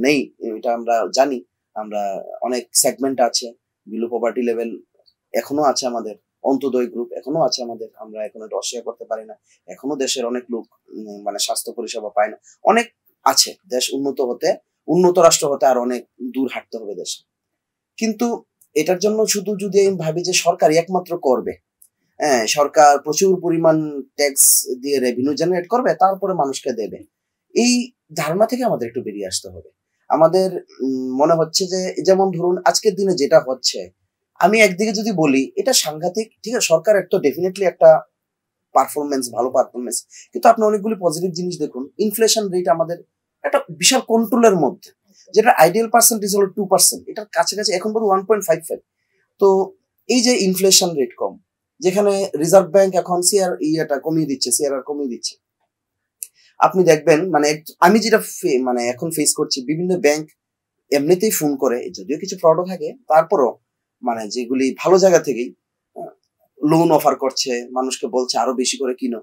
নেই। এটা আমরা জানি। আমরা অনেক সেগমেন্ট আছে, বিলো পভার্টি লেভেল এখনো আছে আমাদের, অন্তোদয় গ্রুপ এখনো আছে আমাদের, আমরা এখনো এটা অস্বীকার করতে পারি না। এখনো দেশের অনেক লোক মানে স্বাস্থ্য পরিষেবা পায় না, অনেক আছে। দেশ উন্নত রাষ্ট্র হতে আর অনেক দূর হাঁটতে হবে দেশে। কিন্তু এটার জন্য শুধু যদি আমি ভাবি যে সরকারই একমাত্র করবে, হ্যাঁ, সরকার প্রচুর পরিমাণ ট্যাক্স দিয়ে রেভিনিউ জেনারেট করবে, তারপরে মানুষকে দেবে, এই ধারণা থেকে আমাদের একটু বেরিয়ে আসতে হবে। আমাদের মনে হচ্ছে যে যেমন ধরুন আজকের দিনে যেটা হচ্ছে, আমি একদিকে যদি বলি এটা সাংঘাতিক, ঠিক আছে, সরকারের তো ডেফিনেটলি একটা ভালো পারফরমেন্স, কিন্তু আপনি অনেকগুলি পজিটিভ জিনিস দেখুন। ইনফ্লেশন রেট আমাদের একটা বিশাল কন্ট্রোলের মধ্যে, যেটা আইডিয়াল পার্সেন্টেজ হলো 2%, এটার কাছাকাছি এখন পর্যন্ত 1.55। তো এই যে ইনফ্লেশন রেট কম, যেখানে রিজার্ভ ব্যাংক এখন সিআরআর কমিয়ে দিচ্ছে, আপনি দেখবেন মানে আমি যেটা মানে এখন ফেস করছি, বিভিন্ন ব্যাংক এমনিতেই ফোন করে, যদিও কিছু ফ্রডও থাকে, তারপরও মানে যেগুলি ভালো জায়গা থেকেই লোন অফার করছে, মানুষকে বলছে আরো বেশি করে কিনো।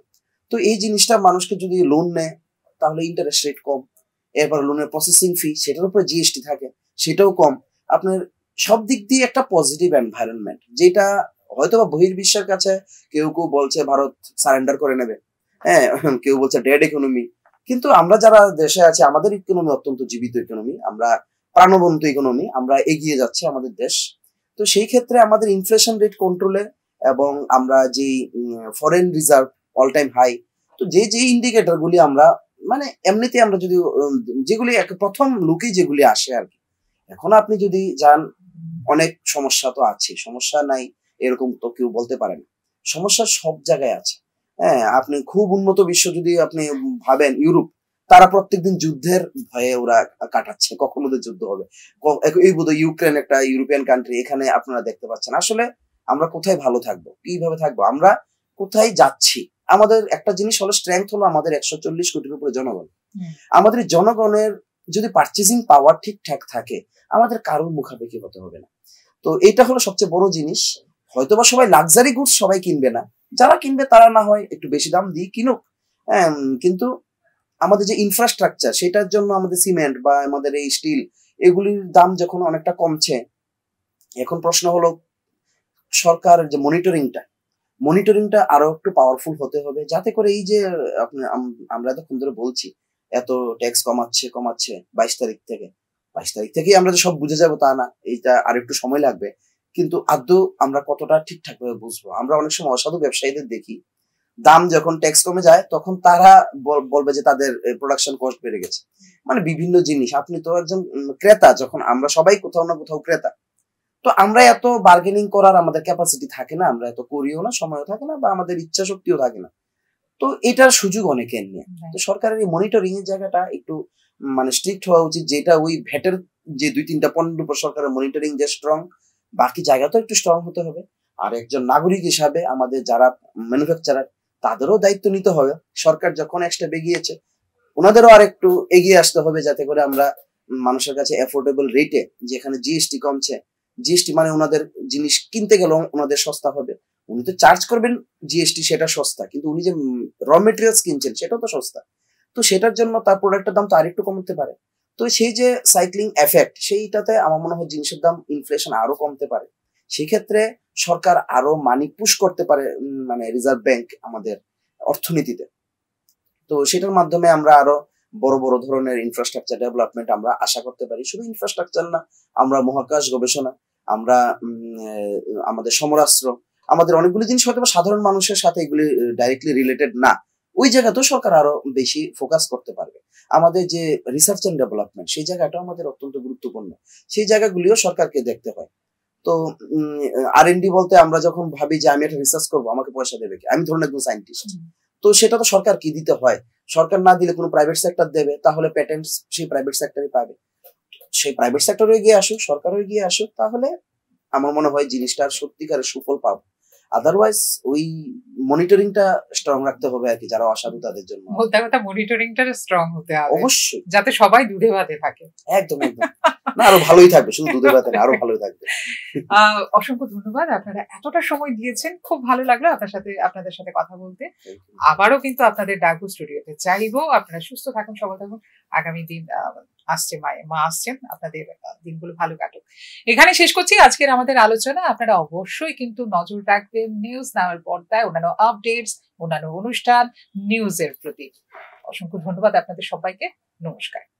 তো এই জিনিসটা মানুষকে যদি লোন নেয় তাহলে ইন্টারেস্ট রেট কম, এরপর লোনের প্রসেসিং ফি, সেটার উপর জিএসটি থাকে, সেটাও কম। আপনার সব দিক দিয়ে একটা পজিটিভ এনভায়রনমেন্ট, যেটা হয়তো বা বহির্বিশ্বের কাছে কেউ বলছে ভারত সারেন্ডার করে নেবে, হ্যাঁ, কেউ বলছে ডেড ইকোনমি, কিন্তু আমরা যারা দেশে আছে আমাদের ইকোনমি অত্যন্ত জীবিত ইকোনমি, আমরা প্রাণবন্ত ইকোনমি, আমরা এগিয়ে যাচ্ছে আমাদের দেশ। তো সেই ক্ষেত্রে আমাদের ইনফ্লেশন রেট কন্ট্রোলে এবং আমরা যে foreign reserve all time high, তো যে ইন্ডিকেটর গুলি আমরা মানে এমনিতে আমরা যদি যেগুলি প্রথম লুকেই যেগুলি আসে আর কি, এখন আপনি যদি যান, অনেক সমস্যা তো আছে, সমস্যা নাই এরকম তো কেউ বলতে পারে না, সমস্যা সব জায়গায় আছে। হ্যাঁ, আপনি খুব উন্নত বিশ্ব যদি আপনি ভাবেন, ইউরোপ, তারা প্রত্যেকদিন যুদ্ধের ভয়ে ওরা কাটাচ্ছে, কখন ওদের যুদ্ধ হবে। এই বোধহয় ইউক্রেন একটা ইউরোপিয়ান কান্ট্রি, এখানে আপনারা দেখতে পাচ্ছেন। আসলে আমরা কোথায় ভালো থাকবো, কিভাবে থাকবো, আমরা কোথায় যাচ্ছি? আমাদের একটা জিনিস হলো স্ট্রেংথ হলো আমাদের 140 কোটির উপরে জনগণ। আমাদের জনগণের যদি পারচেজিং পাওয়ার ঠিকঠাক থাকে, আমাদের কারোর মুখাপেক্ষি হতে হবে না। তো এটা হলো সবচেয়ে বড় জিনিস। হয়তোবা সবাই লাক্সারি গুডস সবাই কিনবে না, যারা কিনবে তারা না হয় একটু বেশি দাম দিয়ে কিনুক, কিন্তু আমাদের যে ইনফ্রাস্ট্রাকচার, সেটার জন্য আমাদের সিমেন্ট বা আমাদের এই স্টিল, এগুলির দাম যখন অনেকটা কমছে, এখন প্রশ্ন হলো সরকারের যে মনিটরিংটা আরো একটু পাওয়ারফুল হতে হবে, যাতে করে এই যে আমরা এতক্ষণ ধরে বলছি এত ট্যাক্স কমাচ্ছে 22 তারিখ থেকেই আমরা যে সব বুঝে যাবো তা না, এইটা আর একটু সময় লাগবে। কিন্তু আদৌ আমরা কতটা ঠিকঠাক ভাবে বুঝবো? আমরা অনেক সময় অসাধু ব্যবসায়ীদের দেখি, দাম যখন ট্যাক্স কমে যায় তখন তারা বলবে যে তাদের প্রোডাকশন কস্ট বেড়ে গেছে। মানে বিভিন্ন জিনিস, আপনি তো একজন ক্রেতা, যখন আমরা সবাই কোথাও না কোথাও ক্রেতা, তো আমরা এত বার্গেনিং করার আমাদের ক্যাপাসিটি থাকে না, আমরা এত করিও না, সময়ও থাকে না, বা আমাদের ইচ্ছা শক্তিও থাকে না। তো এটার সুযোগ অনেকের নিয়ে। তো সরকারের এই মনিটরিং এর জায়গাটা একটু মানে স্ট্রিক্ট হওয়া উচিত, যেটা ওই ভ্যাটের যে 2-3টা পণ্যের উপর সরকারের মনিটরিং যে স্ট্রং, বাকি জায়গা তো একটু স্ট্রং হতে হবে। আর একজন নাগরিক হিসাবে আমাদের যারা ম্যানুফ্যাকচারার, তাদেরও দায়িত্ব নিতে হবে। সরকার যখন এক স্টেপ এগিয়েছে, ওনাদেরও আর একটু এগিয়ে আসতে হবে, যাতে করে আমরা মানুষের কাছে অ্যাফোর্ডেবল রেটে, যেখানে জিএসটি কমছে, জিএসটি মানে ওনাদের জিনিস কিনতে গেলেও ওনাদের সস্তা হবে। উনি তো চার্জ করবেন জিএসটি, সেটা সস্তা, কিন্তু উনি যে র মেটেরিয়ালস কিনছেন সেটাও তো সস্তা। তো সেটার জন্য তার প্রোডাক্টের দাম তো আরেকটু কমতে পারে। তো সেই যে সাইক্লিং এফেক্ট, সেইটাতে আমার মনে হয় জিনিসের দাম, ইনফ্লেশন আরো কমতে পারে। সেক্ষেত্রে সরকার আরো মানি পুশ করতে পারে, মানে রিজার্ভ ব্যাংক আমাদের অর্থনীতিতে। তো সেটার মাধ্যমে আমরা আরো বড় বড় ধরনের ইনফ্রাস্ট্রাকচার ডেভেলপমেন্ট আমরা আশা করতে পারি। শুধু ইনফ্রাস্ট্রাকচার না, আমরা মহাকাশ গবেষণা, আমরা আমাদের সমরাস্ত্র, আমাদের অনেকগুলি জিনিস হয়তো সাধারণ মানুষের সাথে এগুলি ডাইরেক্টলি রিলেটেড না, ওই জায়গাতেও সরকার আরো বেশি ফোকাস করতে পারবে। আমাদের যে রিসার্চ এন্ড ডেভেলপমেন্ট, সেই জায়গাটাও আমাদের অত্যন্ত গুরুত্বপূর্ণ, সেই জায়গাগুলিও সরকারকে দেখতে হয়। তো R&D বলতে আমরা যখন ভাবি যে আমি একটা রিসার্চ করবো, আমাকে পয়সা দেবে কি, আমি ধরুন একজন সায়েন্টিস্ট, তো সেটা তো সরকার কি দিতে হয়, সরকার না দিলে কোনো প্রাইভেট সেক্টর দেবে, তাহলে প্যাটেন্টস সেই প্রাইভেট সেক্টরই পাবে। সেই প্রাইভেট সেক্টরে এগিয়ে আসুক, সরকারও এগিয়ে আসুক, তাহলে আমার মনে হয় জিনিসটার সত্যিকারের সুফল পাবো। আদারওয়াইজ ওই মনিটরিংটা স্ট্রং রাখতে হবে আর কি, যারা অসাধু তাদের জন্য। বলতে কথা মনিটরিংটা স্ট্রং হতে হবে অবশ্যই, যাতে সবাই দুধে ভাতে থাকে। একদম একদম, না আরো ভালোই থাকবে, শুধু দুধে ভাতে না, আরো ভালোই থাকবে। অসংখ্য ধন্যবাদ, আপনারা এতটা সময় দিয়েছেন, খুব ভালো লাগলো আপনাদের সাথে কথা বলতে। আবারও কিন্তু আপনাদের ডাকু স্টুডিওতে চাইবো। আপনারা সুস্থ থাকুন, সবল থাকুন। আগামী দিন আসছে, মা আসছেন, আপনাদের দিনগুলো ভালো কাটুক। এখানে শেষ করছি আজকের আমাদের আলোচনা। আপনারা অবশ্যই কিন্তু নজর রাখবেন নিউজ নাওয়ের পর্দায়, অন্যান্য আপডেটস, অন্যান্য অনুষ্ঠান, নিউজের প্রতি। অসংখ্য ধন্যবাদ আপনাদের সবাইকে। নমস্কার।